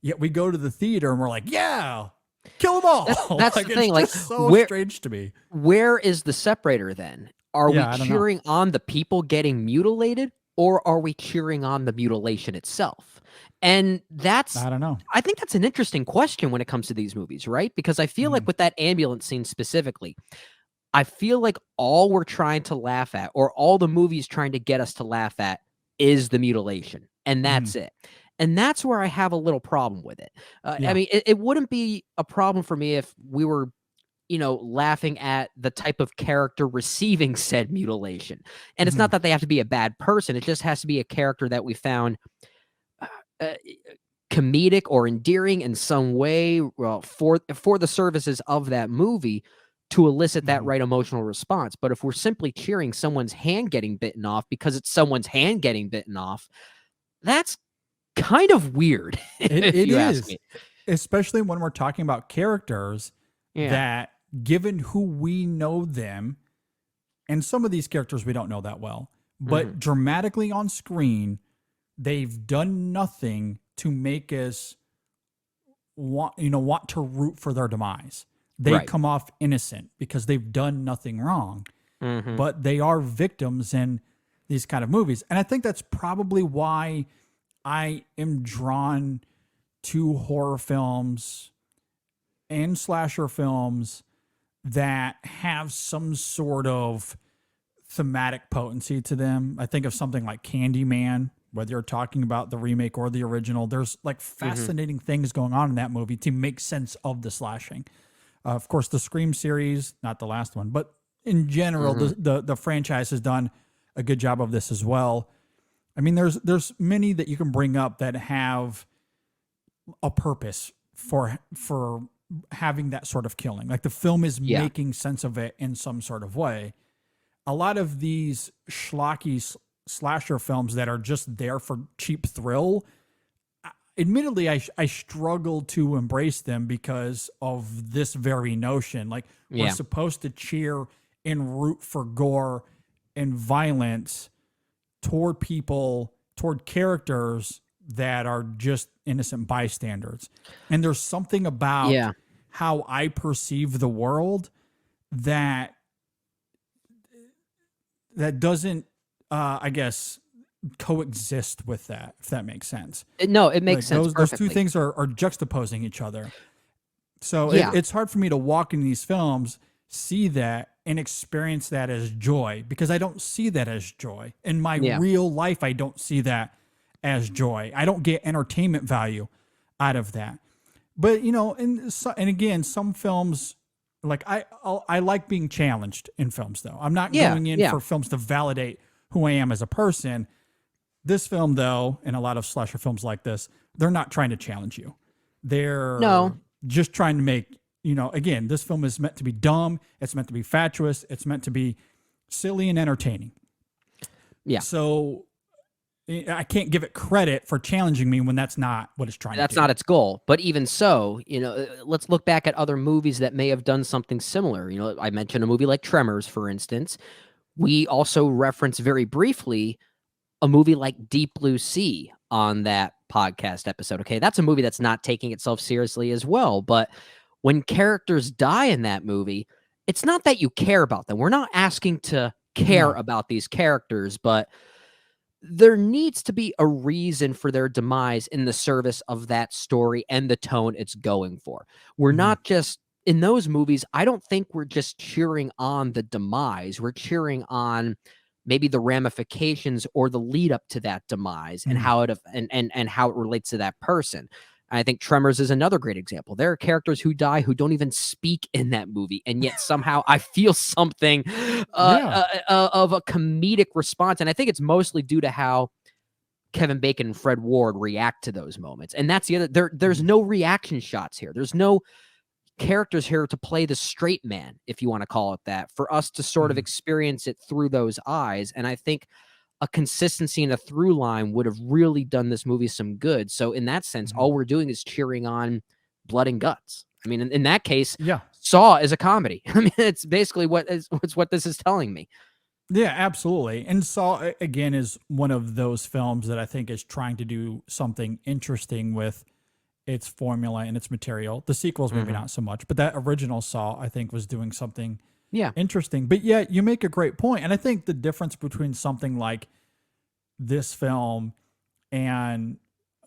Yet we go to the theater and we're like, yeah, kill them all. That's Like, the it's thing. Like just so where strange to me. where is the separator then? Are we Yeah, I don't know. cheering on the people getting mutilated, or are we cheering on the mutilation itself? And I don't know. I think that's an interesting question when it comes to these movies, right? Because I feel Mhm, like with that ambulance scene specifically, I feel like all we're trying to laugh at, or all the movie's trying to get us to laugh at, is the mutilation, and mhm. that's it. And that's where I have a little problem with it. I Yeah. mean, it wouldn't be a problem for me if we were, laughing at the type of character receiving said mutilation. And it's not Mhm, that they have to be a bad person; it just has to be a character that we found uh, comedic or endearing in some way, well, for the services of that movie to elicit that mhm. right emotional response. But if we're simply cheering someone's hand getting bitten off because it's someone's hand getting bitten off, that's kind of weird, if It you ask is, me. especially when we're talking about characters Yeah. that, given who we know them, and some of these characters we don't know that well, Hmm. but dramatically on screen, they've done nothing to make us want to root for their demise. They Right. come off innocent because they've done nothing wrong, Hmm. but they are victims in these kind of movies. And I think that's probably why I am drawn to horror films and slasher films that have some sort of thematic potency to them. I think of something like Candyman, whether you're talking about the remake or the original. There's like Hmm. fascinating things going on in that movie to make sense of the slashing. Of course, the Scream series, not the last one, but in general, Hmm. the franchise has done a good job of this as well. I mean, there's many that you can bring up that have a purpose for having that sort of killing. Like, the film is Yeah. making sense of it in some sort of way. A lot of these schlocky slasher films that are just there for cheap thrill, admittedly, I struggle to embrace them because of this very notion. Like, we're Yeah. supposed to cheer and root for gore and violence toward people, toward characters that are just innocent bystanders. And there's something about Yeah. how I perceive the world that doesn't, I guess, coexist with that, if that makes sense. No, it makes Like, sense. those two Perfectly. things are juxtaposing each other. So Yeah. it's hard for me to walk in these films, see that, and experience that as joy, because I don't see that as joy. In my Yeah. real life, I don't see that as joy. I don't get entertainment value out of that. But, you know, and again, some films, like I like being challenged in films, though. I'm not Yeah, going in yeah. for films to validate who I am as a person. This film, though, and a lot of slasher films like this, they're not trying to challenge you. They're No. just trying to make, you know, again, this film is meant to be dumb. It's meant to be fatuous. It's meant to be silly and entertaining. Yeah. So I can't give it credit for challenging me when that's not what it's trying to do. That's not its goal. But even so, you know, let's look back at other movies that may have done something similar. You know, I mentioned a movie like Tremors, for instance. We also reference very briefly a movie like Deep Blue Sea on that podcast episode. Okay, that's a movie that's not taking itself seriously as well. But when characters die in that movie, it's not that you care about them. We're not asking to care No. about these characters, but there needs to be a reason for their demise in the service of that story and the tone it's going for. We're not just in those movies. I don't think we're just cheering on the demise. We're cheering on maybe the ramifications or the lead up to that demise and how it and how it relates to that person. I think Tremors is another great example. There are characters who die who don't even speak in that movie, and yet somehow I feel something of a comedic response. And I think it's mostly due to how Kevin Bacon and Fred Ward react to those moments. And that's the other. There's no reaction shots here. There's no characters here to play the straight man, if you want to call it that, for us to sort of experience it through those eyes. And I think a consistency and a through line would have really done this movie some good. So in that sense, all we're doing is cheering on blood and guts. I mean, in that case, Yeah. Saw is a comedy. I mean, it's basically what this is telling me. Yeah, absolutely. And Saw, again, is one of those films that I think is trying to do something interesting with its formula and its material. The sequels, maybe not so much, but that original Saw, I think, was doing something interesting. But yeah, you make a great point. And I think the difference between something like this film and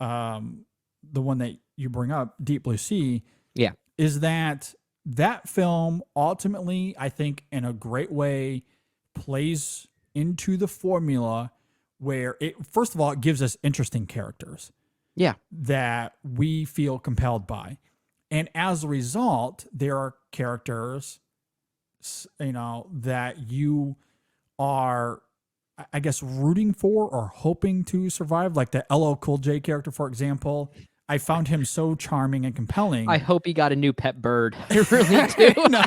the one that you bring up, Deep Blue Sea, is that film ultimately, I think, in a great way, plays into the formula where it, first of all, it gives us interesting characters that we feel compelled by. And as a result, there are characters, you know, that you are, I guess, rooting for or hoping to survive. Like the LL Cool J character, for example. I found him so charming and compelling. I hope he got a new pet bird. I really do. No,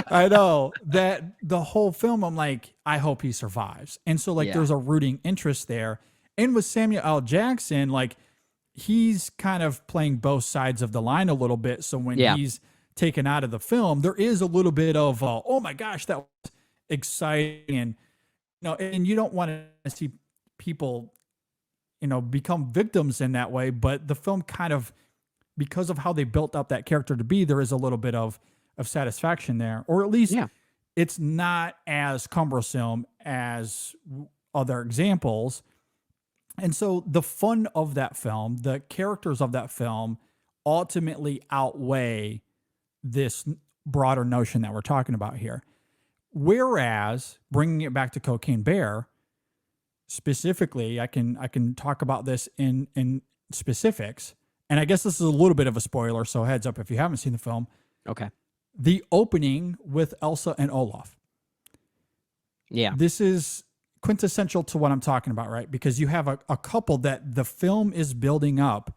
I know that the whole film, I'm like, I hope he survives. And so, like, there's a rooting interest there. And with Samuel L. Jackson, like, he's kind of playing both sides of the line a little bit. So when he's taken out of the film, there is a little bit of, oh my gosh, that was exciting. And, you know, and you don't want to see people, you know, become victims in that way. But the film kind of, because of how they built up that character to be, there is a little bit of satisfaction there, or at least it's not as cumbersome as other examples. And so the fun of that film, the characters of that film ultimately outweigh this broader notion that we're talking about here. Whereas bringing it back to Cocaine Bear, specifically, I can talk about this in specifics. And I guess this is a little bit of a spoiler, so heads up if you haven't seen the film. Okay. The opening with Elsa and Olaf. Yeah. This is quintessential to what I'm talking about, right? Because you have a couple that the film is building up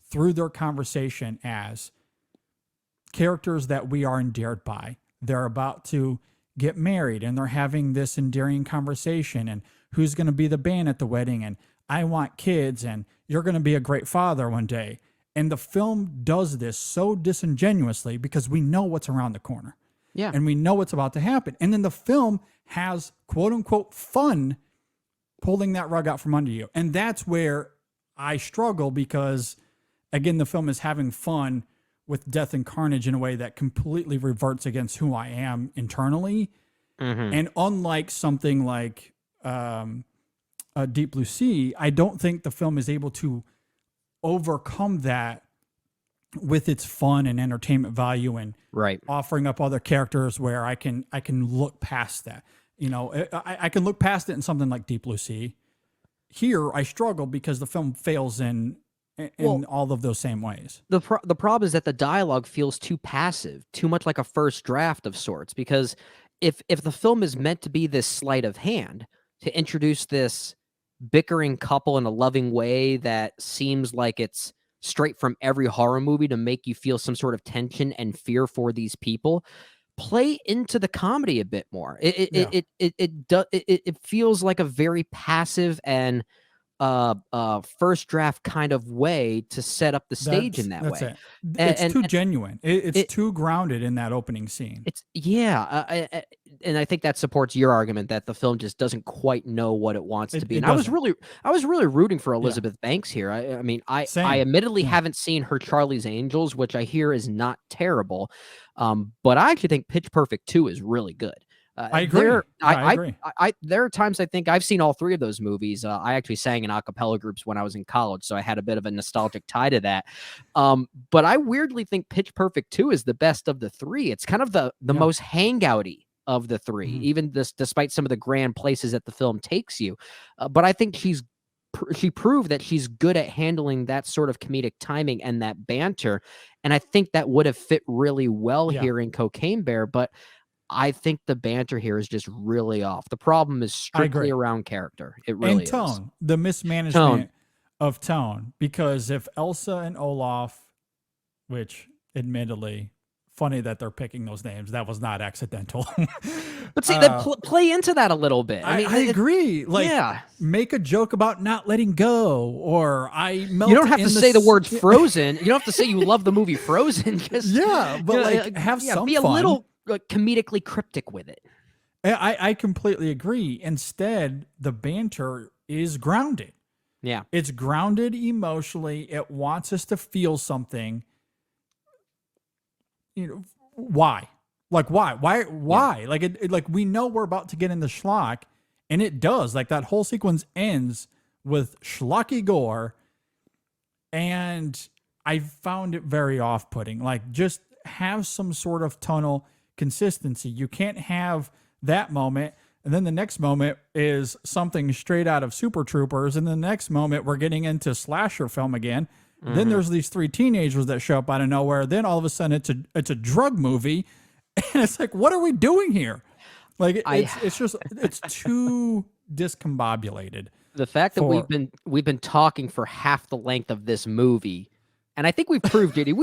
through their conversation as characters that we are endeared by. They're about to get married and they're having this endearing conversation and who's going to be the band at the wedding and I want kids and you're going to be a great father one day. And the film does this so disingenuously because we know what's around the corner. Yeah. And we know what's about to happen. And then the film has quote unquote fun pulling that rug out from under you. And that's where I struggle because, again, the film is having fun with death and carnage in a way that completely reverts against who I am internally. And unlike something like Deep Blue Sea, I don't think the film is able to overcome that with its fun and entertainment value and offering up other characters where I can look past that. You know, I can look past it in something like Deep Blue Sea. Here, I struggle because the film fails in all of those same ways. The problem is that the dialogue feels too passive, too much like a first draft of sorts. Because if the film is meant to be this sleight of hand to introduce this bickering couple in a loving way that seems like it's straight from every horror movie to make you feel some sort of tension and fear for these people, play into the comedy a bit more. It feels like a very passive and first draft kind of way to set up the stage in that way. It's too genuine. It's too grounded in that opening scene. And I think that supports your argument that the film just doesn't quite know what it wants to be. And I was really rooting for Elizabeth Banks here. I mean, I admittedly haven't seen her Charlie's Angels, which I hear is not terrible. But I actually think Pitch Perfect 2 is really good. I agree. I agree. There are times I think I've seen all three of those movies. I actually sang in a cappella groups when I was in college, so I had a bit of a nostalgic tie to that. But I weirdly think Pitch Perfect 2 is the best of the three. It's kind of the most hangouty of the three, even despite some of the grand places that the film takes you. But I think she proved that she's good at handling that sort of comedic timing and that banter. And I think that would have fit really well here in Cocaine Bear. But I think the banter here is just really off. The problem is strictly around character. It really and tone, is. The mismanagement of tone. Because if Elsa and Olaf, which admittedly, funny that they're picking those names, that was not accidental. But see, they play into that a little bit. I mean, I agree. Like, make a joke about not letting go, or I melt. You don't have to say the words Frozen. You don't have to say you love the movie Frozen. Just, but have some be fun. A little comedically cryptic with it. I completely agree. Instead, the banter is grounded. Yeah. It's grounded emotionally. It wants us to feel something. You know, why? Like, why? Yeah. Like we know we're about to get in the schlock, and it does. Like, that whole sequence ends with schlocky gore, and I found it very off-putting. Like, just have some sort of tonal consistency. You can't have that moment and then the next moment is something straight out of Super Troopers, and the next moment we're getting into slasher film again. Then there's these three teenagers that show up out of nowhere. Then all of a sudden it's a drug movie, and it's like, what are we doing here? Like, it's too discombobulated. The fact that we've been talking for half the length of this movie, and I think we've proved, JD,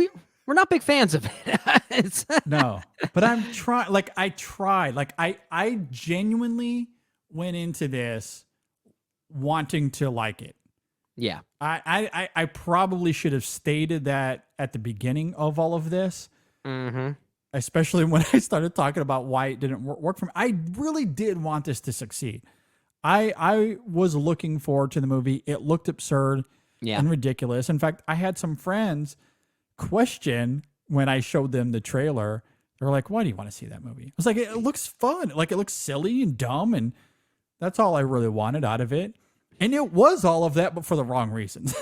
we're not big fans of it. No, but I'm trying. Like, I tried. Like, I genuinely went into this wanting to like it. Yeah. I probably should have stated that at the beginning of all of this. Especially when I started talking about why it didn't work for me. I really did want this to succeed. I was looking forward to the movie. It looked absurd and ridiculous. In fact, I had some friends question when I showed them the trailer. They were like, why do you want to see that movie? I was like, it looks fun. Like, it looks silly and dumb, and that's all I really wanted out of it. And it was all of that, but for the wrong reasons.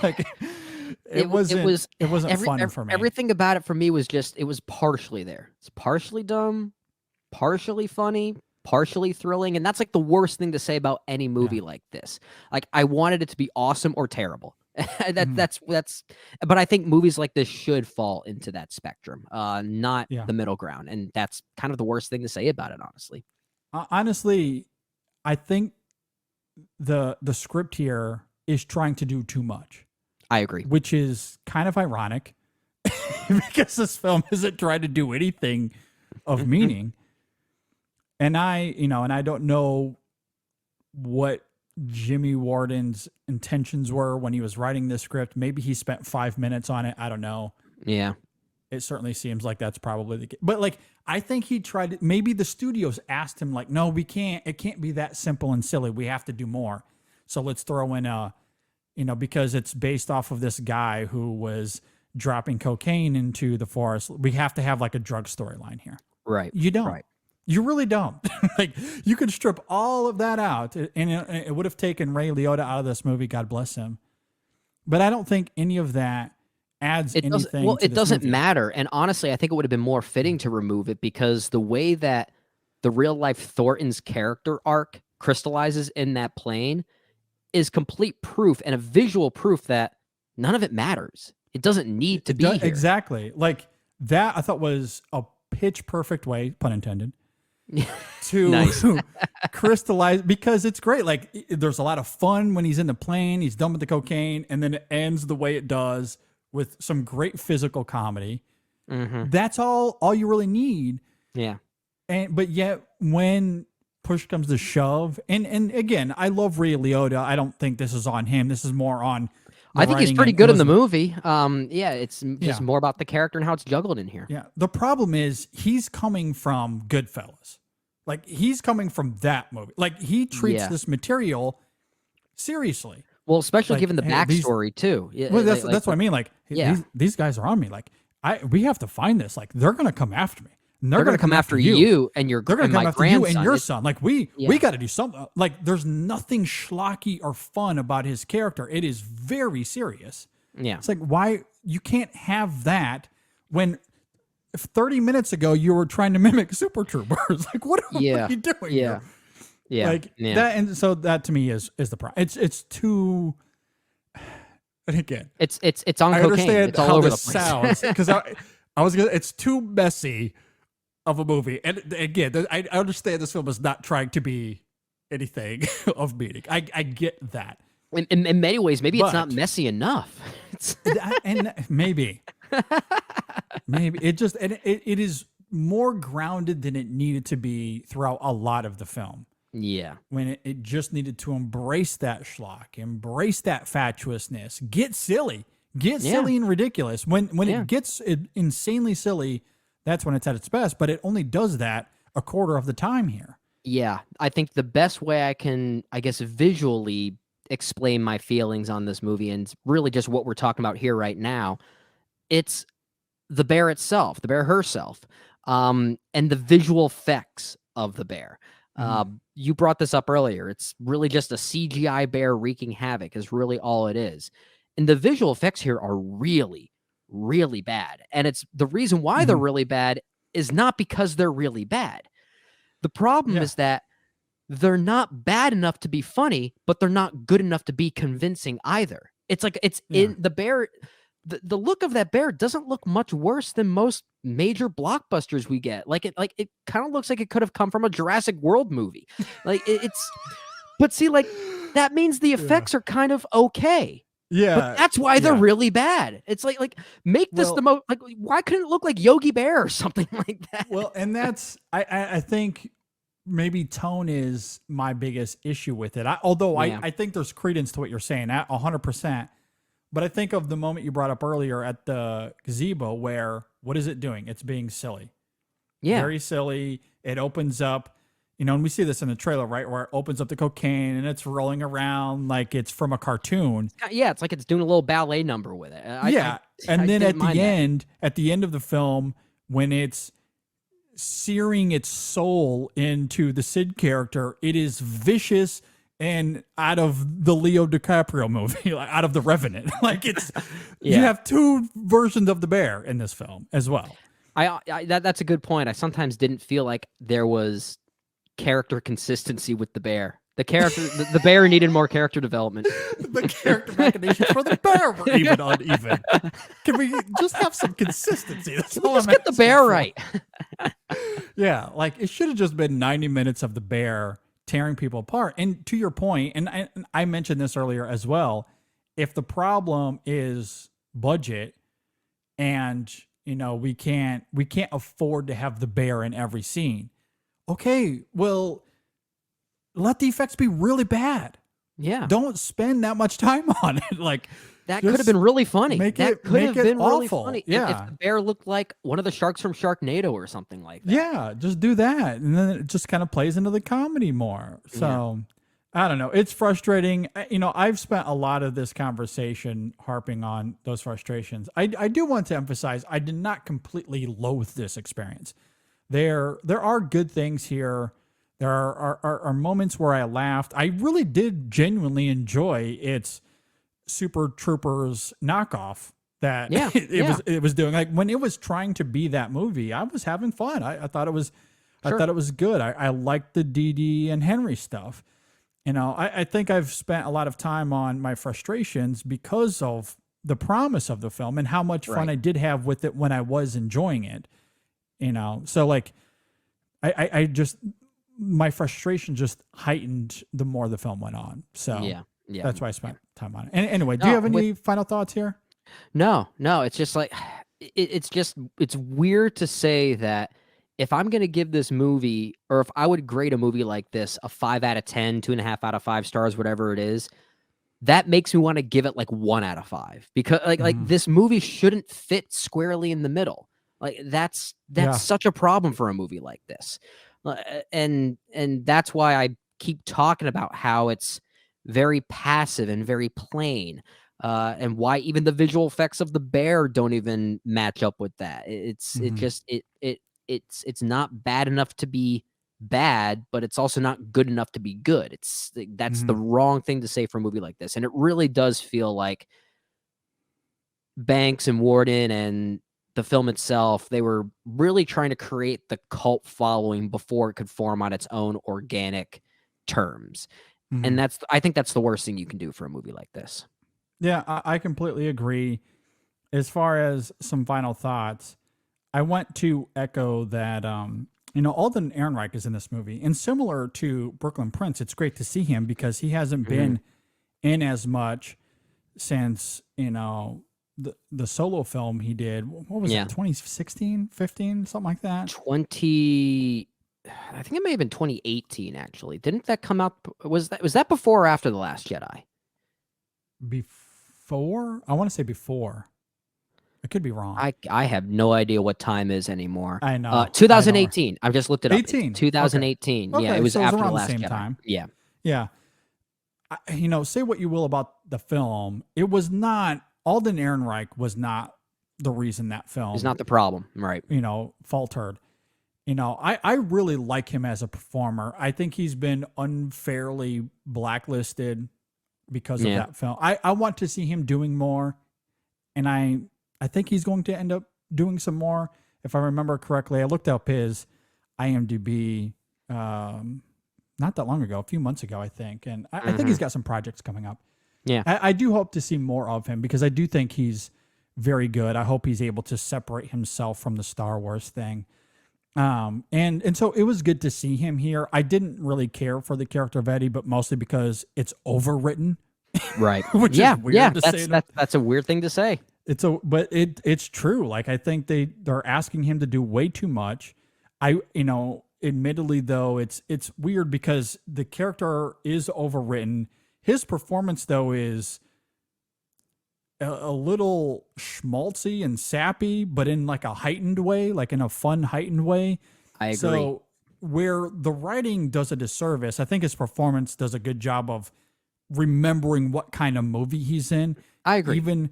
Like, it wasn't fun for me. Everything about it for me was just, it was partially there. It's partially dumb, partially funny, partially thrilling. And that's like the worst thing to say about any movie like this. Like, I wanted it to be awesome or terrible. That's but I think movies like this should fall into that spectrum, not the middle ground. And that's kind of the worst thing to say about it, honestly. Honestly, I think the script here is trying to do too much. I agree. Which is kind of ironic because this film isn't trying to do anything of meaning. And I don't know what Jimmy Warden's intentions were when he was writing this script. Maybe he spent 5 minutes on it. I don't know. Yeah. It certainly seems like that's probably the case. But like, I think he tried to, maybe the studios asked him like, no, we can't, it can't be that simple and silly. We have to do more. So let's throw in because it's based off of this guy who was dropping cocaine into the forest. We have to have like a drug storyline here. Right. You don't. Right. You really don't. Like, you could strip all of that out, and it would have taken Ray Liotta out of this movie. God bless him. But I don't think any of that adds anything. Well, to it this doesn't movie. matter. And honestly, I think it would have been more fitting to remove it, because the way that the real life Thornton's character arc crystallizes in that plane is complete proof and a visual proof that none of it matters. It doesn't need to be here. Exactly. Like, that I thought was a pitch perfect way, pun intended, to crystallize, because it's great. Like, there's a lot of fun when he's in the plane, he's done with the cocaine, and then it ends the way it does with some great physical comedy. That's all you really need. Yeah. But yet when push comes to shove, and again, I love Ray Liotta. I don't think this is on him. This is more on I think he's writing pretty and good in the Elizabeth. movie. Yeah, it's just more about the character and how it's juggled in here. Yeah. The problem is he's coming from Goodfellas. Like, he's coming from that movie. Like, he treats this material seriously. Well, especially Like, given the hey, backstory too. Well, that's what I mean. Like, these guys are on me. Like, we have to find this. Like, they're gonna come after me. And they're going to come after you and your They're gonna come my after you grandson. and your son. Like, we got to do something. Like, there's nothing schlocky or fun about his character. It is very serious. Yeah. It's like, why you can't have that when 30 minutes ago you were trying to mimic Super Troopers. Like, what are you doing? Yeah. here? Yeah. Like that, and so that to me is the problem. It's too. And again, It's on I cocaine. understand It's all how over this the place. sounds, because I was gonna. It's too messy of a movie, and again, I understand this film is not trying to be anything of meaning. I get that. In many ways, maybe it's not But- messy enough. And maybe it just it is more grounded than it needed to be throughout a lot of the film. Yeah. When it just needed to embrace that schlock, embrace that fatuousness, get silly and ridiculous. When it gets insanely silly, that's when it's at its best. But it only does that a quarter of the time here. Yeah. I think the best way I can, I guess, visually explain my feelings on this movie, and it's really just what we're talking about here right now, it's the bear itself, the bear herself, and the visual effects of the bear. You brought this up earlier. It's really just a CGI bear wreaking havoc is really all it is. And the visual effects here are really, really bad. And it's the reason why they're really bad is not because they're really bad. The problem is that they're not bad enough to be funny, but they're not good enough to be convincing either. It's like in the bear. The look of that bear doesn't look much worse than most major blockbusters we get. Like it kind of looks like it could have come from a Jurassic World movie. Like but see, like that means the effects are kind of okay. Yeah, but that's why they're really bad. It's like make this the most, like, why couldn't it look like Yogi Bear or something like that? Well, and that's I think maybe tone is my biggest issue with it. I think there's credence to what you're saying, 100%. But I think of the moment you brought up earlier at the gazebo where, what is it doing? It's being silly. Yeah. Very silly. It opens up, and we see this in the trailer, right? Where it opens up the cocaine and it's rolling around like it's from a cartoon. Yeah, it's like it's doing a little ballet number with it. And then at the end of the film, when it's searing its soul into the Sid character, it is vicious and out of the Leo DiCaprio movie, like out of The Revenant. Like you have two versions of the bear in this film as well. That's a good point. I sometimes didn't feel like there was character consistency with the bear. The bear needed more character development. The character machinations for the bear were even uneven. Can we just have some consistency? That's all Let's I'm get the bear asking for. right. Yeah, like it should have just been 90 minutes of the bear tearing people apart. And to your point, and I mentioned this earlier as well, if the problem is budget and we can't afford to have the bear in every scene, okay, well, let the effects be really bad. Yeah. Don't spend that much time on it. Like, that could have been really funny. Make that it could have been really awful. funny. Yeah. If the bear looked like one of the sharks from Sharknado or something like that. Yeah, just do that. And then it just kind of plays into the comedy more. So I don't know. It's frustrating. I've spent a lot of this conversation harping on those frustrations. I do want to emphasize I did not completely loathe this experience. There are good things here. There are moments where I laughed. I really did genuinely enjoy its Super Troopers knockoff that it was doing. Like when it was trying to be that movie, I was having fun. I thought it was I thought it was good. I liked the Dee Dee and Henry stuff. I think I've spent a lot of time on my frustrations because of the promise of the film and how much fun I did have with it when I was enjoying it. So like I just, my frustration just heightened the more the film went on. So that's why I spent time on it. And anyway, do you have any final thoughts here? No, it's just like, it's weird to say that if I'm going to give this movie, or if I would grade a movie like this a 5 out of 10, 2.5 out of 5 stars, whatever it is, that makes me want to give it like 1 out of 5, because like this movie shouldn't fit squarely in the middle. Like that's such a problem for a movie like this. And that's why I keep talking about how it's very passive and very plain. And why even the visual effects of the bear don't even match up with that. It's not bad enough to be bad, but it's also not good enough to be good. That's the wrong thing to say for a movie like this. And it really does feel like Banks and Warden and the film itself, they were really trying to create the cult following before it could form on its own organic terms. And I think that's the worst thing you can do for a movie like this. Yeah, I completely agree. As far as some final thoughts, I want to echo that, Alden Ehrenreich is in this movie. And similar to Brooklyn Prince, it's great to see him because he hasn't been in as much since, the solo film he did. What was it, 2016, 15, something like that? I think it may have been 2018, actually. Didn't that come out? Was that before or after The Last Jedi? Before? I want to say before. I could be wrong. I have no idea what time is anymore. I know. 2018. I've just looked it up. 18. 2018. Okay. Yeah, it was so after around The Last same Jedi. time. Yeah. Yeah. Say what you will about the film. It was not, Alden Ehrenreich was not the reason that film is not the problem. Right. Faltered. I really like him as a performer. I think he's been unfairly blacklisted because of that film. I want to see him doing more, and I think he's going to end up doing some more. If I remember correctly, I looked up his IMDb not that long ago, a few months ago, I think, and I think he's got some projects coming up. Yeah, I do hope to see more of him because I do think he's very good. I hope he's able to separate himself from the Star Wars thing. And so it was good to see him here. I didn't really care for the character of Eddie, but mostly because it's overwritten. Right. Which is weird to say. That's a weird thing to say. But it's true. Like, I think they're asking him to do way too much. Admittedly though, it's weird because the character is overwritten. His performance though is a little schmaltzy and sappy, but in like a heightened way, like in a fun, heightened way. I agree. So where the writing does a disservice, I think his performance does a good job of remembering what kind of movie he's in. I agree. Even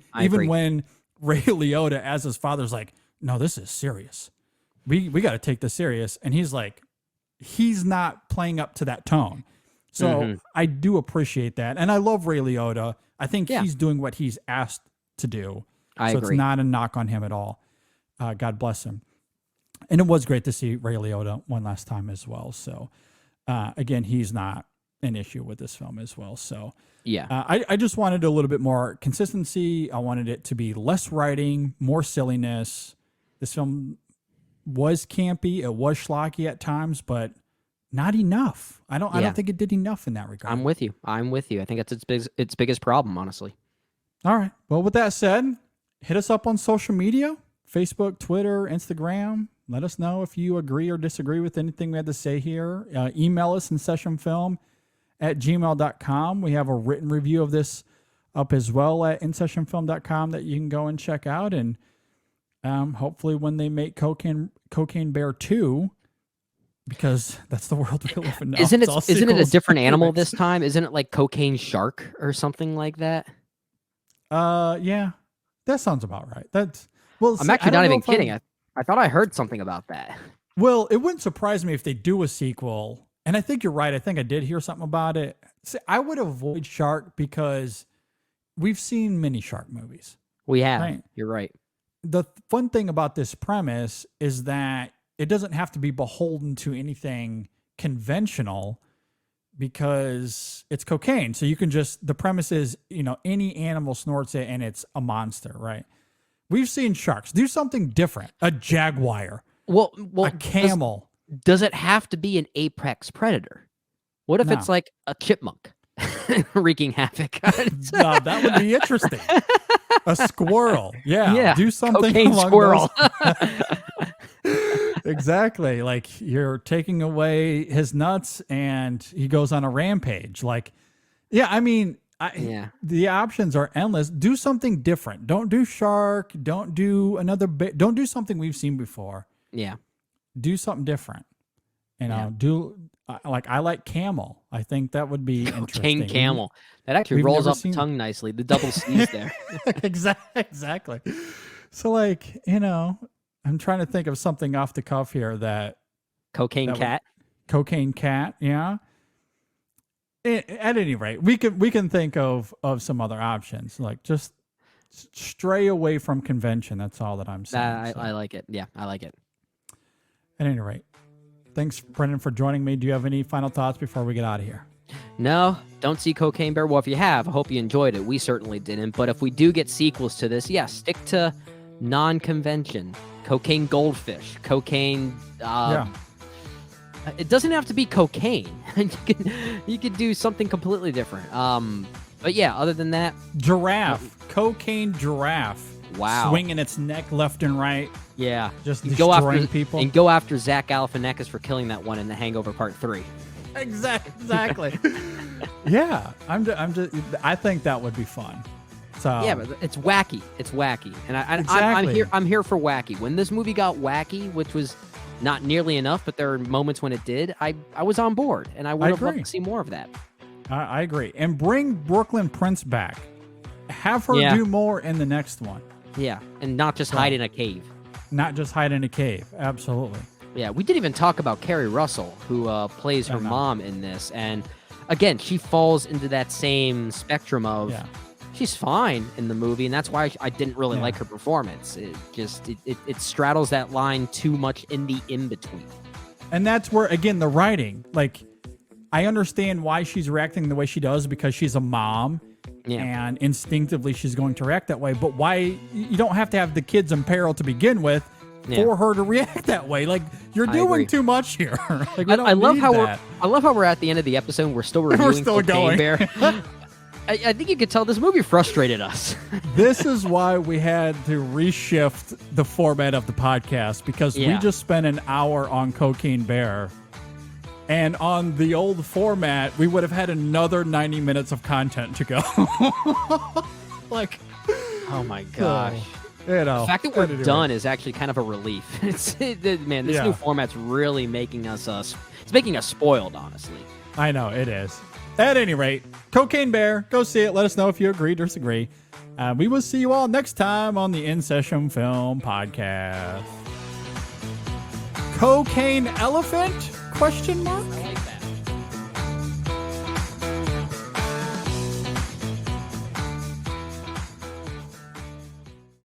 when Ray Liotta as his father's like, no, this is serious. We got to take this serious. And he's like, he's not playing up to that tone. So I do appreciate that. And I love Ray Liotta. I think he's doing what he's asked to do. I agree. It's not a knock on him at all. God bless him. And it was great to see Ray Liotta one last time as well. So again, he's not an issue with this film as well. So yeah, I just wanted a little bit more consistency. I wanted it to be less writing, more silliness. This film was campy. It was schlocky at times, but not enough. I don't think it did enough in that regard. I'm with you. I think that's its biggest problem, honestly. All right. Well, with that said, hit us up on social media, Facebook, Twitter, Instagram. Let us know if you agree or disagree with anything we had to say here. Email us insessionfilm@gmail.com. We have a written review of this up as well at insessionfilm.com that you can go and check out. And hopefully when they make Cocaine Bear 2, Because that's the world we live in now. Isn't it It's all isn't it a sequels. different animal this time? Isn't it like cocaine shark or something like that? Yeah, that sounds about right. That's well. I'm see, actually I don't not know even if I'm- kidding. I thought I heard something about that. Well, it wouldn't surprise me if they do a sequel. And I think you're right. I think I did hear something about it. See, I would avoid shark because we've seen many shark movies. We have. Right. You're right. The fun thing about this premise is that it doesn't have to be beholden to anything conventional because it's cocaine. So you can just, the premise is, any animal snorts it and it's a monster, right? We've seen sharks do something different. A jaguar, Well, a camel. Does it have to be an apex predator? What if it's No. like a chipmunk wreaking havoc? No, that would be interesting. A squirrel. Yeah. Do something cocaine along squirrel. Exactly. Like you're taking away his nuts and he goes on a rampage. Like, yeah, I mean, the options are endless. Do something different. Don't do shark. Don't do don't do something we've seen before. Yeah. Do something different. I like camel. I think that would be interesting. Cocaine camel. That actually We've rolls never off the seen- tongue nicely. The double C's there. Exactly. So I'm trying to think of something off the cuff here that Cocaine cat. Cocaine cat, yeah. At any rate, we can think of some other options. Like just stray away from convention. That's all that I'm saying. I like it. Yeah, I like it. At any rate, thanks, Brendan, for joining me. Do you have any final thoughts before we get out of here? No, don't see Cocaine Bear. Well, if you have, I hope you enjoyed it. We certainly didn't. But if we do get sequels to this, stick to non-convention. Cocaine goldfish. Cocaine... It doesn't have to be cocaine. you could do something completely different. But yeah, other than that... Giraffe. Cocaine giraffe. Wow. Swinging its neck left and right. Yeah. Just go destroying after people. And go after Zach Galifianakis for killing that one in The Hangover Part 3. Exactly. Yeah. I think that would be fun. So yeah, but it's wacky. It's wacky. And Exactly. I'm here for wacky. When this movie got wacky, which was not nearly enough, but there were moments when it did, I was on board, and I would have loved to see more of that. I agree. And bring Brooklyn Prince back. Have her do more in the next one. Yeah, and not just hide in a cave. Not just hide in a cave. Absolutely. Yeah, we didn't even talk about Kerry Russell, who plays her mom in this. And again, she falls into that same spectrum of she's fine in the movie, and that's why I didn't really like her performance. It just it straddles that line too much in the in-between. And that's where, again, the writing, like, I understand why she's reacting the way she does because she's a mom. Yeah. And instinctively she's going to react that way. But why? You don't have to have the kids in peril to begin with for her to react that way. Like, you're doing too much here. Like, I love how we're at the end of the episode and we're still reviewing we're still Cocaine going. Bear. I think you could tell this movie frustrated us. This is why we had to reshift the format of the podcast because we just spent an hour on Cocaine Bear. And on the old format, we would have had another 90 minutes of content to go. Like, oh my gosh. The fact that we're done is actually kind of a relief. This new format's really making us it's making us spoiled, honestly. I know, it is. At any rate, Cocaine Bear, go see it. Let us know if you agree or disagree. We will see you all next time on the In Session Film Podcast. Cocaine elephant? Question mark?